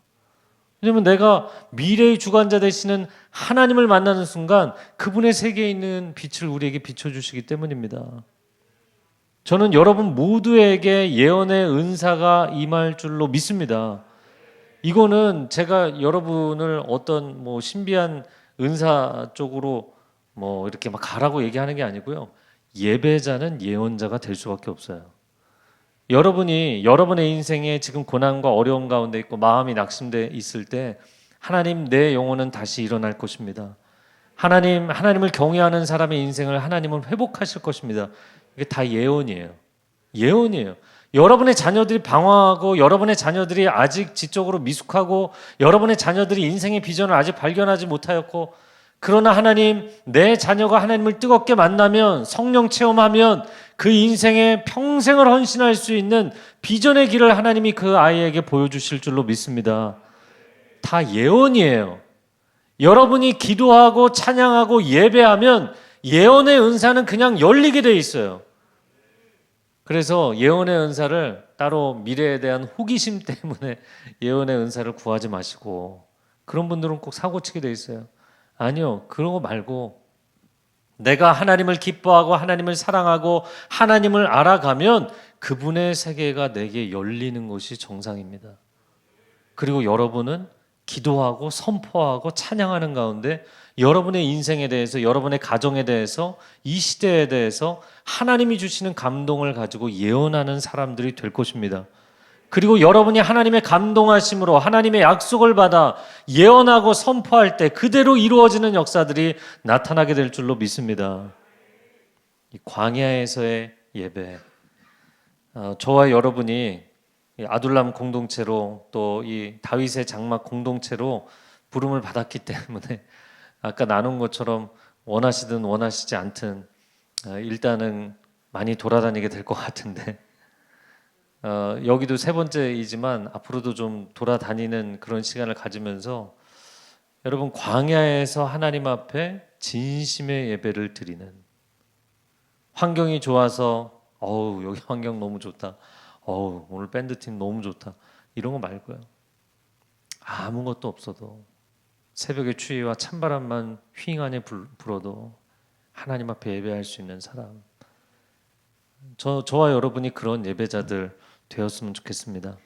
왜냐하면 내가 미래의 주관자 되시는 하나님을 만나는 순간 그분의 세계에 있는 빛을 우리에게 비춰주시기 때문입니다. 저는 여러분 모두에게 예언의 은사가 임할 줄로 믿습니다. 이거는 제가 여러분을 어떤 뭐 신비한 은사 쪽으로 뭐 이렇게 막 가라고 얘기하는 게 아니고요. 예배자는 예언자가 될 수밖에 없어요. 여러분이 여러분의 인생에 지금 고난과 어려움 가운데 있고 마음이 낙심돼 있을 때 하나님 내 영혼은 다시 일어날 것입니다. 하나님을 경외하는 사람의 인생을 하나님은 회복하실 것입니다. 이게 다 예언이에요. 예언이에요. 여러분의 자녀들이 방황하고 여러분의 자녀들이 아직 지적으로 미숙하고 여러분의 자녀들이 인생의 비전을 아직 발견하지 못하였고 그러나 하나님 내 자녀가 하나님을 뜨겁게 만나면 성령 체험하면 그 인생에 평생을 헌신할 수 있는 비전의 길을 하나님이 그 아이에게 보여주실 줄로 믿습니다. 다 예언이에요. 여러분이 기도하고 찬양하고 예배하면 예언의 은사는 그냥 열리게 돼 있어요. 그래서 예언의 은사를 따로 미래에 대한 호기심 때문에 예언의 은사를 구하지 마시고 그런 분들은 꼭 사고치게 돼 있어요. 아니요. 그런 거 말고 내가 하나님을 기뻐하고 하나님을 사랑하고 하나님을 알아가면 그분의 세계가 내게 열리는 것이 정상입니다. 그리고 여러분은 기도하고 선포하고 찬양하는 가운데 여러분의 인생에 대해서 여러분의 가정에 대해서 이 시대에 대해서 하나님이 주시는 감동을 가지고 예언하는 사람들이 될 것입니다. 그리고 여러분이 하나님의 감동하심으로 하나님의 약속을 받아 예언하고 선포할 때 그대로 이루어지는 역사들이 나타나게 될 줄로 믿습니다. 이 광야에서의 예배, 저와 여러분이 아둘람 공동체로 또 이 다윗의 장막 공동체로 부름을 받았기 때문에 아까 나눈 것처럼 원하시든 원하시지 않든 일단은 많이 돌아다니게 될 것 같은데 여기도 세 번째이지만 앞으로도 좀 돌아다니는 그런 시간을 가지면서 여러분 광야에서 하나님 앞에 진심의 예배를 드리는 환경이 좋아서 여기 환경 너무 좋다. 오늘 밴드팀 너무 좋다. 이런 거 말고요. 아무것도 없어도 새벽의 추위와 찬바람만 휘잉하니 불어도 하나님 앞에 예배할 수 있는 사람. 저와 여러분이 그런 예배자들 되었으면 좋겠습니다.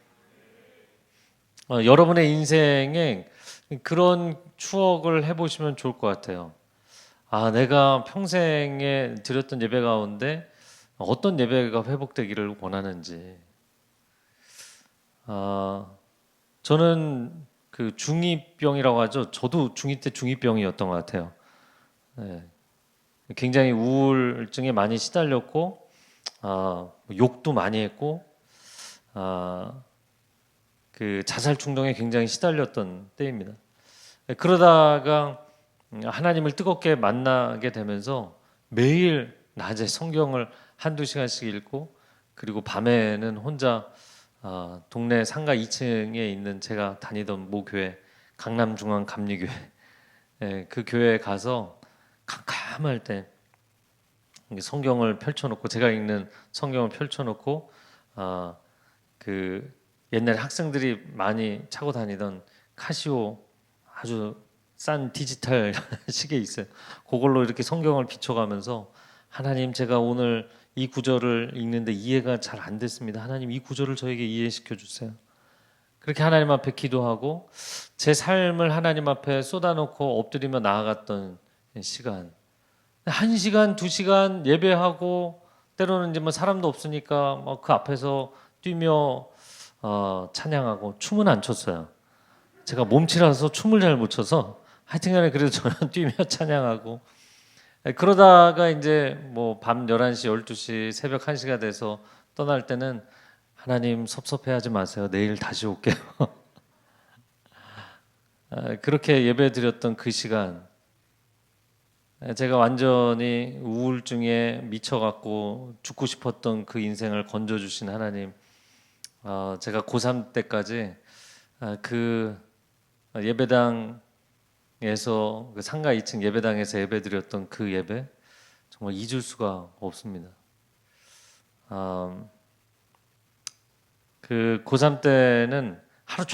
여러분의 인생에 그런 추억을 해보시면 좋을 것 같아요. 내가 평생에 드렸던 예배 가운데 어떤 예배가 회복되기를 원하는지. 저는 그 중2병이라고 하죠. 저도 중2 때 중2병이었던 것 같아요. 네. 굉장히 우울증에 많이 시달렸고 욕도 많이 했고 그 자살 충동에 굉장히 시달렸던 때입니다. 그러다가 하나님을 뜨겁게 만나게 되면서 매일 낮에 성경을 한두 시간씩 읽고 그리고 밤에는 혼자 동네 상가 2층에 있는 제가 다니던 모교회 강남중앙감리교회 그 교회에 가서 캄캄할 때 성경을 펼쳐놓고 제가 읽는 성경을 펼쳐놓고 그 옛날에 학생들이 많이 차고 다니던 카시오 아주 싼 디지털 시계 있어요. 그걸로 이렇게 성경을 비춰가면서 하나님 제가 오늘 이 구절을 읽는데 이해가 잘 안 됐습니다. 하나님 이 구절을 저에게 이해시켜 주세요. 그렇게 하나님 앞에 기도하고 제 삶을 하나님 앞에 쏟아놓고 엎드리며 나아갔던 시간. 1시간, 2시간 예배하고 때로는 이제 뭐 사람도 없으니까 뭐 그 앞에서 뛰며 찬양하고 춤은 안 췄어요. 제가 몸치라서 춤을 잘 못 춰서 하여튼간에 그래도 저는 뛰며 찬양하고 그러다가 이제 뭐 밤 11시, 12시, 새벽 1시가 돼서 떠날 때는 하나님 섭섭해하지 마세요. 내일 다시 올게요. 그렇게 예배드렸던 그 시간 제가 완전히 우울증에 미쳐갖고 죽고 싶었던 그 인생을 건져주신 하나님 제가 고3 때까지 그 예배당에서 그 상가 2층 예배당에서 예배드렸던 그 예배 정말 잊을 수가 없습니다. 그 고3 때는 하루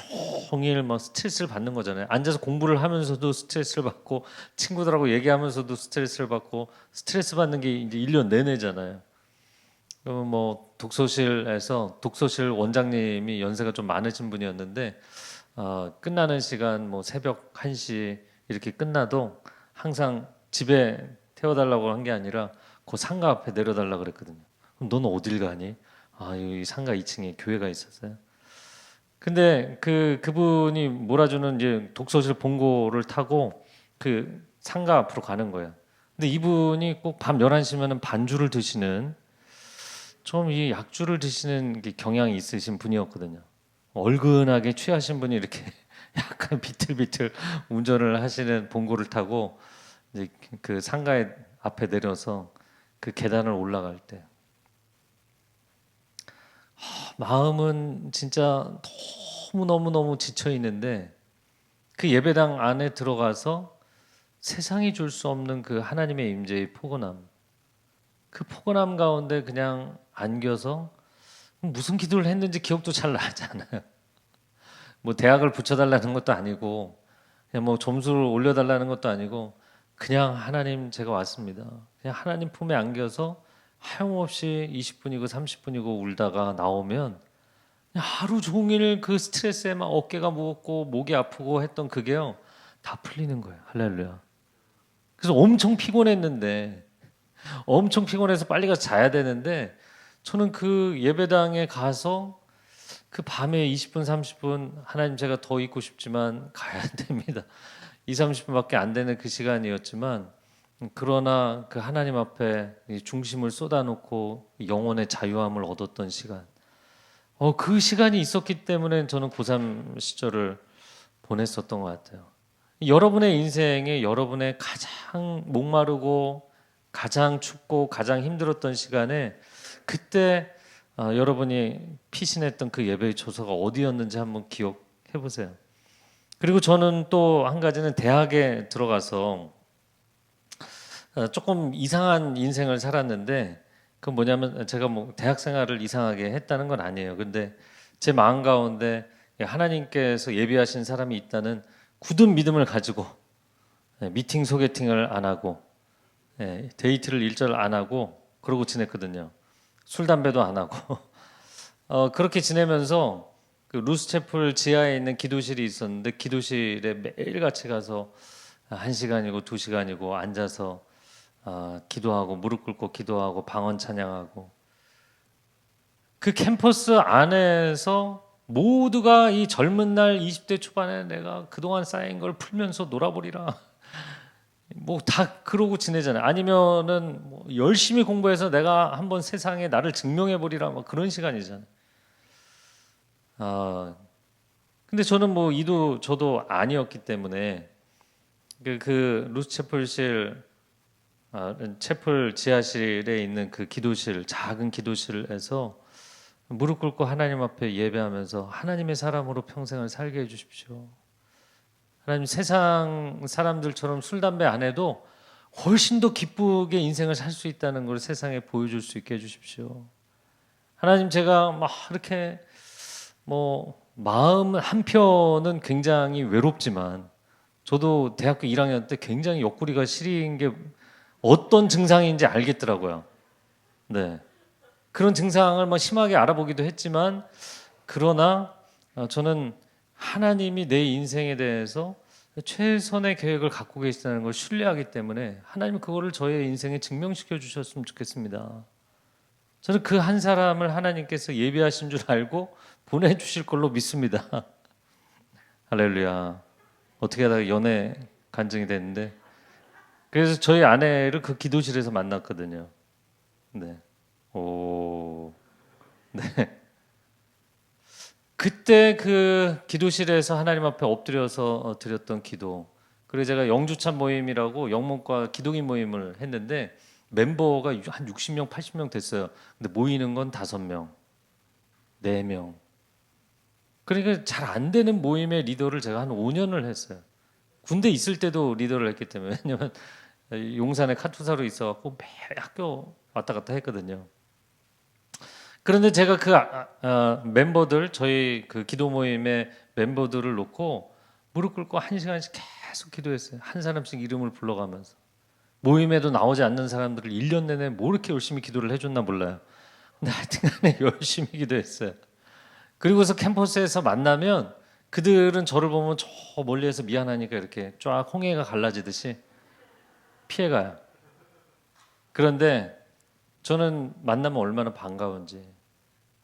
종일 막 스트레스를 받는 거잖아요. 앉아서 공부를 하면서도 스트레스를 받고 친구들하고 얘기하면서도 스트레스를 받고 스트레스 받는 게 이제 1년 내내잖아요. 그러면 뭐 독서실에서 독서실 원장님이 연세가 좀 많으신 분이었는데 끝나는 시간 뭐 새벽 1시 이렇게 끝나도 항상 집에 태워달라고 한 게 아니라 그 상가 앞에 내려달라 그랬거든요. 그럼 너는 어딜 가니? 이 상가 2층에 교회가 있었어요. 근데 그분이 몰아주는 이제 독서실 본고를 타고 그 상가 앞으로 가는 거예요. 근데 이분이 꼭 밤 11시면은 반주를 드시는, 좀 이 약주를 드시는 게 경향이 있으신 분이었거든요. 얼근하게 취하신 분이 이렇게 약간 비틀비틀 운전을 하시는 본고를 타고 이제 그 상가의 앞에 내려서 그 계단을 올라갈 때 마음은 진짜 너무너무너무 지쳐 있는데 그 예배당 안에 들어가서 세상이 줄 수 없는 그 하나님의 임재의 포근함, 그 포근함 가운데 그냥 안겨서 무슨 기도를 했는지 기억도 잘 나지 않아요. 뭐 대학을 붙여달라는 것도 아니고 그냥 뭐 점수를 올려달라는 것도 아니고 그냥 하나님 제가 왔습니다. 그냥 하나님 품에 안겨서 하염없이 20분이고 30분이고 울다가 나오면 그냥 하루 종일 그 스트레스에 막 어깨가 무겁고 목이 아프고 했던 그게요 다 풀리는 거예요. 할렐루야. 그래서 엄청 피곤해서 빨리 가서 자야 되는데 저는 그 예배당에 가서 그 밤에 20분 30분 하나님 제가 더 있고 싶지만 가야 됩니다. 2, 30분밖에 안 되는 그 시간이었지만 그러나 그 하나님 앞에 이 중심을 쏟아놓고 영혼의 자유함을 얻었던 시간. 그 시간이 있었기 때문에 저는 고3 시절을 보냈었던 것 같아요. 여러분의 인생에 여러분의 가장 목마르고 가장 춥고 가장 힘들었던 시간에 그때 여러분이 피신했던 그 예배의 초소가 어디였는지 한번 기억해 보세요. 그리고 저는 또 한 가지는 대학에 들어가서 조금 이상한 인생을 살았는데 그 뭐냐면 제가 뭐 대학 생활을 이상하게 했다는 건 아니에요. 근데 제 마음 가운데 하나님께서 예비하신 사람이 있다는 굳은 믿음을 가지고 미팅 소개팅을 안 하고 데이트를 일절 안 하고 그러고 지냈거든요. 술 담배도 안 하고 그렇게 지내면서 그 루스채플 지하에 있는 기도실이 있었는데 기도실에 매일 같이 가서 1시간이고 2시간이고 앉아서 기도하고 무릎 꿇고 기도하고 방언 찬양하고 그 캠퍼스 안에서 모두가 이 젊은 날 20대 초반에 내가 그동안 쌓인 걸 풀면서 놀아버리라 뭐 다 그러고 지내잖아요. 아니면은 뭐 열심히 공부해서 내가 한번 세상에 나를 증명해 보리라 뭐 그런 시간이잖아요. 근데 저는 뭐 이도 저도 아니었기 때문에 그 루스채플실 채플 지하실에 있는 그 기도실 작은 기도실에서 무릎 꿇고 하나님 앞에 예배하면서 하나님의 사람으로 평생을 살게 해주십시오. 하나님 세상 사람들처럼 술 담배 안 해도 훨씬 더 기쁘게 인생을 살 수 있다는 걸 세상에 보여줄 수 있게 해주십시오. 하나님 제가 막 이렇게 뭐 마음 한편은 굉장히 외롭지만 저도 대학교 1학년 때 굉장히 옆구리가 시린 게 어떤 증상인지 알겠더라고요. 네. 그런 증상을 뭐 심하게 알아보기도 했지만 그러나 저는 하나님이 내 인생에 대해서 최선의 계획을 갖고 계시다는 걸 신뢰하기 때문에 하나님 그거를 저의 인생에 증명시켜 주셨으면 좋겠습니다. 저는 그 한 사람을 하나님께서 예비하신 줄 알고 보내주실 걸로 믿습니다. 할렐루야. 어떻게 하다가 연애 간증이 됐는데 그래서 저희 아내를 그 기도실에서 만났거든요. 네. 오. 네. 그때 그 기도실에서 하나님 앞에 엎드려서 드렸던 기도. 그리고 제가 영주찬 모임이라고 영문과 기독인 모임을 했는데 멤버가 한 60명, 80명 됐어요. 근데 모이는 건 5명, 4명. 그러니까 잘 안 되는 모임의 리더를 제가 한 5년을 했어요. 군대 있을 때도 리더를 했기 때문에 왜냐면 용산에 카투사로 있어갖고 매일 학교 왔다 갔다 했거든요. 그런데 제가 그 멤버들 저희 그 기도 모임의 멤버들을 놓고 무릎 꿇고 1시간씩 계속 기도했어요. 한 사람씩 이름을 불러가면서 모임에도 나오지 않는 사람들을 1년 내내 뭐 이렇게 열심히 기도를 해줬나 몰라요. 근데 하여튼간에 열심히 기도했어요. 그리고서 캠퍼스에서 만나면 그들은 저를 보면 저 멀리에서 미안하니까 이렇게 쫙 홍해가 갈라지듯이 피해가요. 그런데 저는 만나면 얼마나 반가운지,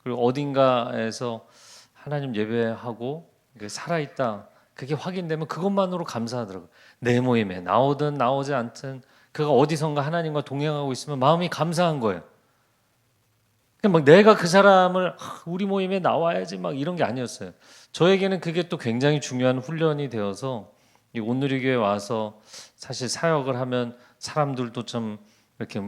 그리고 어딘가에서 하나님 예배하고 살아있다 그게 확인되면 그것만으로 감사하더라고요. 내 모임에 나오든 나오지 않든 그가 어디선가 하나님과 동행하고 있으면 마음이 감사한 거예요. 막 내가 그 사람을 우리 모임에 나와야지 막 이런 게 아니었어요. 저에게는 그게 또 굉장히 중요한 훈련이 되어서 이 온누리교회 와서 사실 사역을 하면 사람들도 좀 이렇게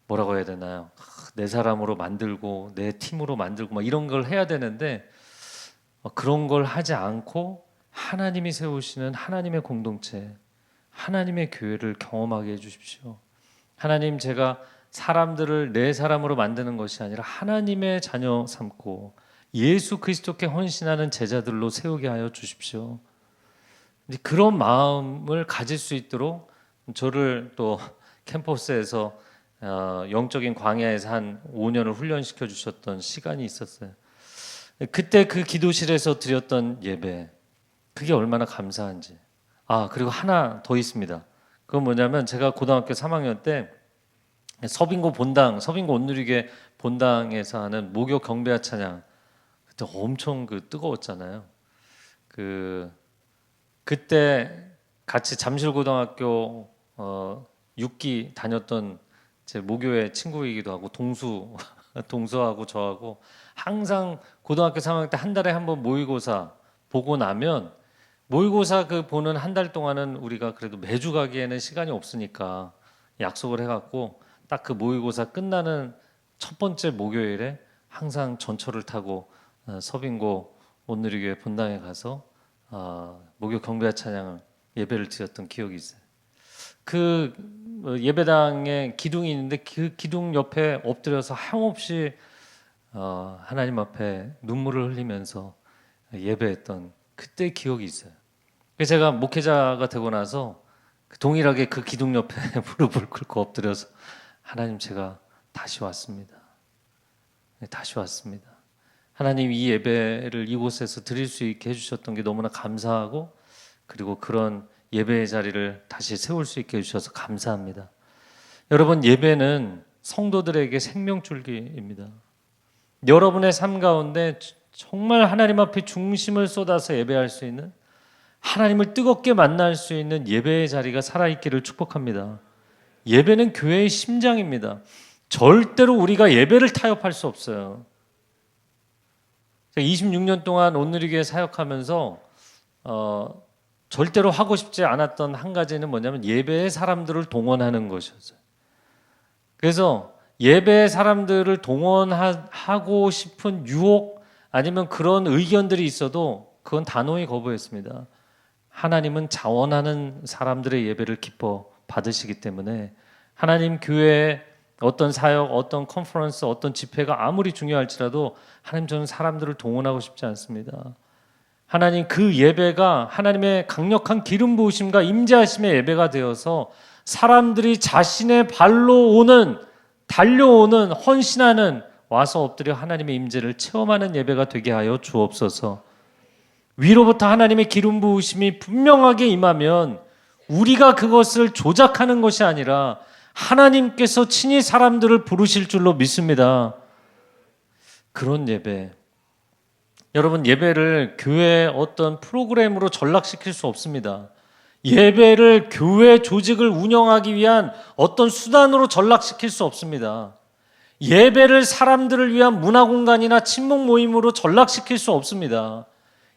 뭐라고 해야 되나요? 내 사람으로 만들고 내 팀으로 만들고 막 이런 걸 해야 되는데 그런 걸 하지 않고 하나님이 세우시는 하나님의 공동체, 하나님의 교회를 경험하게 해주십시오. 하나님, 제가 사람들을 내 사람으로 만드는 것이 아니라 하나님의 자녀 삼고 예수 그리스도께 헌신하는 제자들로 세우게 하여 주십시오. 그런 마음을 가질 수 있도록 저를 또 캠퍼스에서 영적인 광야에서 한 5년을 훈련시켜 주셨던 시간이 있었어요. 그때 그 기도실에서 드렸던 예배, 그게 얼마나 감사한지. 그리고 하나 더 있습니다. 그건 뭐냐면 제가 고등학교 3학년 때 서빙고 온누리교회 본당에서 하는 목요 경배와 찬양, 그때 엄청 뜨거웠잖아요. 그때 같이 잠실고등학교 6기 다녔던 제 모교의 친구이기도 하고 동수하고 저하고 항상 고등학교 3학년 때 한 달에 한 번 모의고사 보고 나면 모의고사 보는 한 달 동안은 우리가 그래도 매주 가기에는 시간이 없으니까 약속을 해갖고 딱 그 모의고사 끝나는 첫 번째 목요일에 항상 전철을 타고 서빙고 온누리교회 본당에 가서 목요 경배와 찬양을 예배를 드렸던 기억이 있어요. 그 예배당에 기둥이 있는데 그 기둥 옆에 엎드려서 하염없이 하나님 앞에 눈물을 흘리면서 예배했던 그때 기억이 있어요. 그래서 제가 목회자가 되고 나서 동일하게 그 기둥 옆에 무릎을 꿇고 엎드려서 하나님, 제가 다시 왔습니다. 다시 왔습니다. 하나님, 이 예배를 이곳에서 드릴 수 있게 해주셨던 게 너무나 감사하고, 그리고 그런 예배의 자리를 다시 세울 수 있게 해주셔서 감사합니다. 여러분, 예배는 성도들에게 생명줄기입니다. 여러분의 삶 가운데 정말 하나님 앞에 중심을 쏟아서 예배할 수 있는, 하나님을 뜨겁게 만날 수 있는 예배의 자리가 살아있기를 축복합니다. 예배는 교회의 심장입니다. 절대로 우리가 예배를 타협할 수 없어요. 제가 26년 동안 온누리교회 사역하면서 절대로 하고 싶지 않았던 한 가지는 뭐냐면 예배의 사람들을 동원하는 것이었어요. 그래서 예배의 사람들을 동원하고 싶은 유혹 아니면 그런 의견들이 있어도 그건 단호히 거부했습니다. 하나님은 자원하는 사람들의 예배를 기뻐 받으시기 때문에 하나님 교회의 어떤 사역, 어떤 컨퍼런스, 어떤 집회가 아무리 중요할지라도 하나님, 저는 사람들을 동원하고 싶지 않습니다. 하나님, 그 예배가 하나님의 강력한 기름 부으심과 임재하심의 예배가 되어서 사람들이 자신의 발로 달려오는, 헌신하는, 와서 엎드려 하나님의 임재를 체험하는 예배가 되게 하여 주옵소서. 위로부터 하나님의 기름 부으심이 분명하게 임하면 우리가 그것을 조작하는 것이 아니라 하나님께서 친히 사람들을 부르실 줄로 믿습니다. 그런 예배. 여러분, 예배를 교회의 어떤 프로그램으로 전락시킬 수 없습니다. 예배를 교회 조직을 운영하기 위한 어떤 수단으로 전락시킬 수 없습니다. 예배를 사람들을 위한 문화공간이나 친목 모임으로 전락시킬 수 없습니다.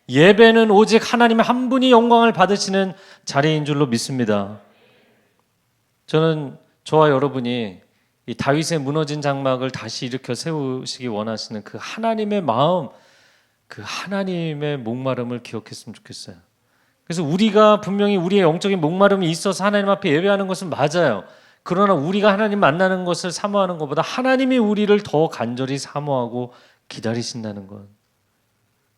예배는 오직 하나님 한 분이 영광을 받으시는 자리인 줄로 믿습니다. 저는 저와 여러분이 이 다윗의 무너진 장막을 다시 일으켜 세우시기 원하시는 그 하나님의 마음, 그 하나님의 목마름을 기억했으면 좋겠어요. 그래서 우리가 분명히 우리의 영적인 목마름이 있어서 하나님 앞에 예배하는 것은 맞아요. 그러나 우리가 하나님 만나는 것을 사모하는 것보다 하나님이 우리를 더 간절히 사모하고 기다리신다는 것.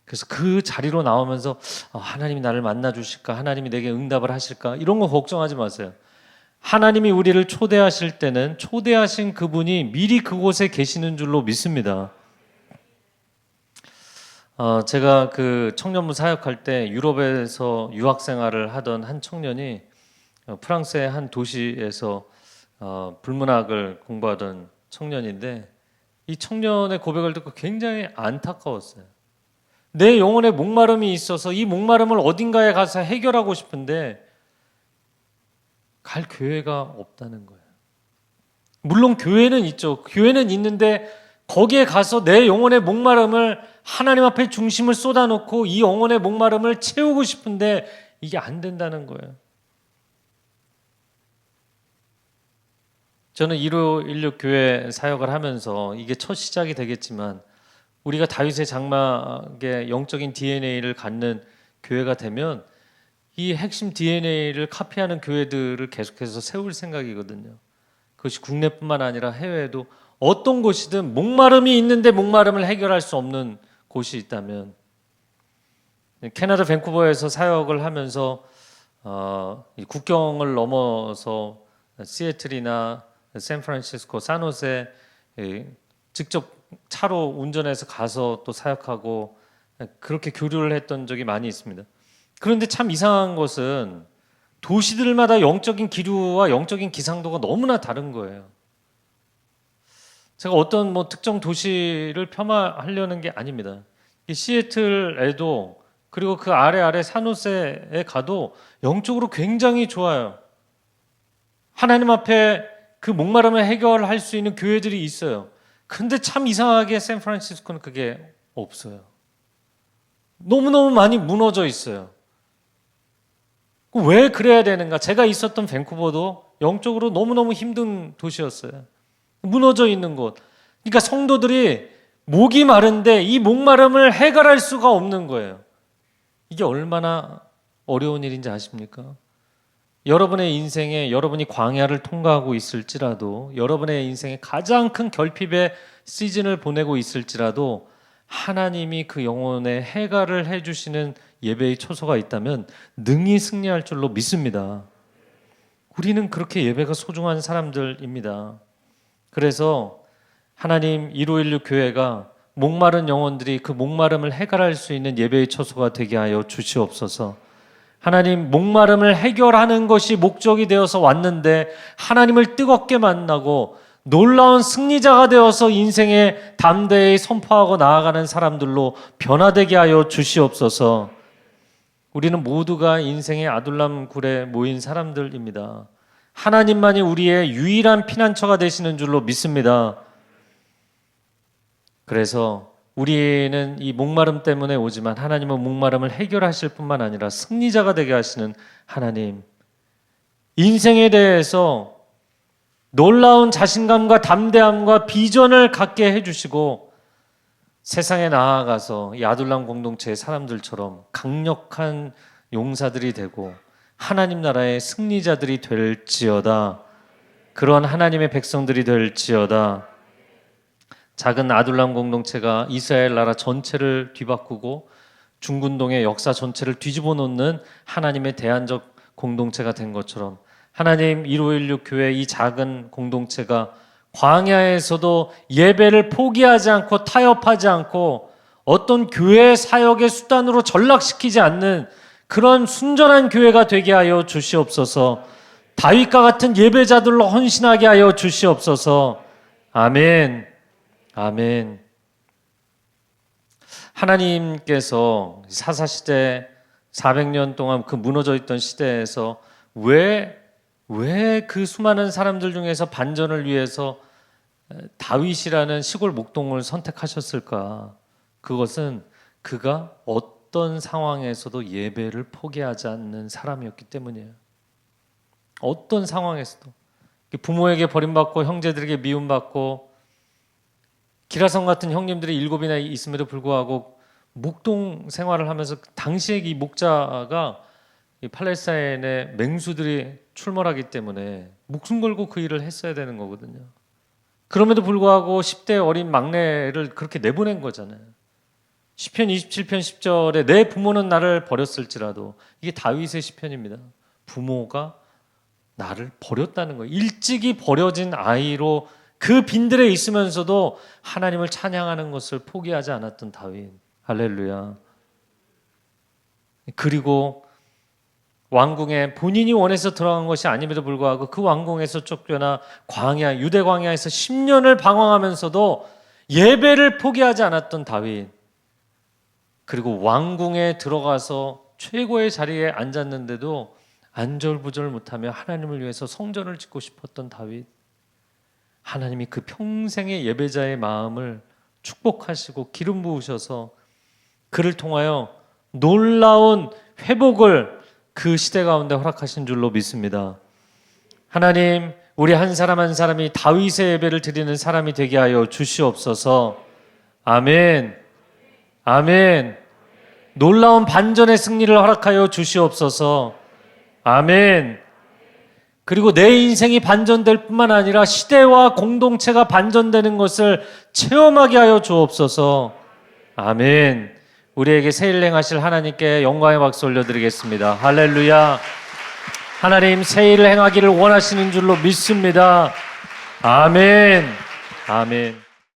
그래서 그 자리로 나오면서 하나님이 나를 만나 주실까? 하나님이 내게 응답을 하실까? 이런 거 걱정하지 마세요. 하나님이 우리를 초대하실 때는 초대하신 그분이 미리 그곳에 계시는 줄로 믿습니다. 제가 그 청년부 사역할 때 유럽에서 유학 생활을 하던 한 청년이 프랑스의 한 도시에서 불문학을 공부하던 청년인데, 이 청년의 고백을 듣고 굉장히 안타까웠어요. 내 영혼에 목마름이 있어서 이 목마름을 어딘가에 가서 해결하고 싶은데 갈 교회가 없다는 거예요. 물론 교회는 있죠. 교회는 있는데 거기에 가서 내 영혼의 목마름을 하나님 앞에 중심을 쏟아놓고 이 영혼의 목마름을 채우고 싶은데 이게 안 된다는 거예요. 저는 1516 교회 사역을 하면서 이게 첫 시작이 되겠지만, 우리가 다윗의 장막의 영적인 DNA를 갖는 교회가 되면 이 핵심 DNA를 카피하는 교회들을 계속해서 세울 생각이거든요. 그것이 국내뿐만 아니라 해외에도 어떤 곳이든 목마름이 있는데 목마름을 해결할 수 없는 곳이 있다면, 캐나다 밴쿠버에서 사역을 하면서 국경을 넘어서 시애틀이나 샌프란시스코, 산호세 직접 차로 운전해서 가서 또 사역하고 그렇게 교류를 했던 적이 많이 있습니다. 그런데 참 이상한 것은 도시들마다 영적인 기류와 영적인 기상도가 너무나 다른 거예요. 제가 어떤 특정 도시를 폄하하려는 게 아닙니다. 시애틀에도, 그리고 그 아래 산호세에 가도 영적으로 굉장히 좋아요. 하나님 앞에 그 목마름을 해결할 수 있는 교회들이 있어요. 근데 참 이상하게 샌프란시스코는 그게 없어요. 너무너무 많이 무너져 있어요. 왜 그래야 되는가? 제가 있었던 밴쿠버도 영적으로 너무너무 힘든 도시였어요. 무너져 있는 곳. 그러니까 성도들이 목이 마른데 이 목마름을 해결할 수가 없는 거예요. 이게 얼마나 어려운 일인지 아십니까? 여러분의 인생에, 여러분이 광야를 통과하고 있을지라도, 여러분의 인생에 가장 큰 결핍의 시즌을 보내고 있을지라도 하나님이 그 영혼에 해결을 해주시는 예배의 초소가 있다면 능히 승리할 줄로 믿습니다. 우리는 그렇게 예배가 소중한 사람들입니다. 그래서 하나님 1516 교회가 목마른 영혼들이 그 목마름을 해결할 수 있는 예배의 초소가 되게 하여 주시옵소서. 하나님, 목마름을 해결하는 것이 목적이 되어서 왔는데 하나님을 뜨겁게 만나고 놀라운 승리자가 되어서 인생에 담대히 선포하고 나아가는 사람들로 변화되게 하여 주시옵소서. 우리는 모두가 인생의 아둘람 굴에 모인 사람들입니다. 하나님만이 우리의 유일한 피난처가 되시는 줄로 믿습니다. 그래서 우리는 이 목마름 때문에 오지만 하나님은 목마름을 해결하실 뿐만 아니라 승리자가 되게 하시는 하나님, 인생에 대해서 놀라운 자신감과 담대함과 비전을 갖게 해주시고 세상에 나아가서 이 아둘람 공동체의 사람들처럼 강력한 용사들이 되고 하나님 나라의 승리자들이 될지어다. 그런 하나님의 백성들이 될지어다. 작은 아둘람 공동체가 이스라엘 나라 전체를 뒤바꾸고 중군동의 역사 전체를 뒤집어 놓는 하나님의 대안적 공동체가 된 것처럼, 하나님 1516 교회 이 작은 공동체가 광야에서도 예배를 포기하지 않고 타협하지 않고 어떤 교회 사역의 수단으로 전락시키지 않는 그런 순전한 교회가 되게 하여 주시옵소서. 다윗과 같은 예배자들로 헌신하게 하여 주시옵소서. 아멘. 아멘. 하나님께서 사사시대 400년 동안 그 무너져 있던 시대에서 왜 그 수많은 사람들 중에서 반전을 위해서 다윗이라는 시골 목동을 선택하셨을까? 그것은 그가 어떤 상황에서도 예배를 포기하지 않는 사람이었기 때문이에요. 어떤 상황에서도. 부모에게 버림받고 형제들에게 미움받고 기라성 같은 형님들이 7이나 있음에도 불구하고 목동 생활을 하면서, 당시에 이 목자가 이 팔레스타인의 맹수들이 출몰하기 때문에 목숨 걸고 그 일을 했어야 되는 거거든요. 그럼에도 불구하고 10대 어린 막내를 그렇게 내보낸 거잖아요. 시편 27편 10절에 내 부모는 나를 버렸을지라도, 이게 다윗의 시편입니다. 부모가 나를 버렸다는 거예요. 일찍이 버려진 아이로 그 빈들에 있으면서도 하나님을 찬양하는 것을 포기하지 않았던 다윗. 할렐루야. 그리고 왕궁에 본인이 원해서 들어간 것이 아님에도 불구하고 그 왕궁에서 쫓겨나 광야, 유대 광야에서 10년을 방황하면서도 예배를 포기하지 않았던 다윗. 그리고 왕궁에 들어가서 최고의 자리에 앉았는데도 안절부절 못하며 하나님을 위해서 성전을 짓고 싶었던 다윗. 하나님이 그 평생의 예배자의 마음을 축복하시고 기름 부으셔서 그를 통하여 놀라운 회복을 그 시대 가운데 허락하신 줄로 믿습니다. 하나님, 우리 한 사람 한 사람이 다윗의 예배를 드리는 사람이 되게 하여 주시옵소서. 아멘. 아멘. 놀라운 반전의 승리를 허락하여 주시옵소서. 아멘. 그리고 내 인생이 반전될 뿐만 아니라 시대와 공동체가 반전되는 것을 체험하게 하여 주옵소서. 아멘. 우리에게 새 일 행하실 하나님께 영광의 박수 올려드리겠습니다. 할렐루야. 하나님 새 일을 행하기를 원하시는 줄로 믿습니다. 아멘. 아멘.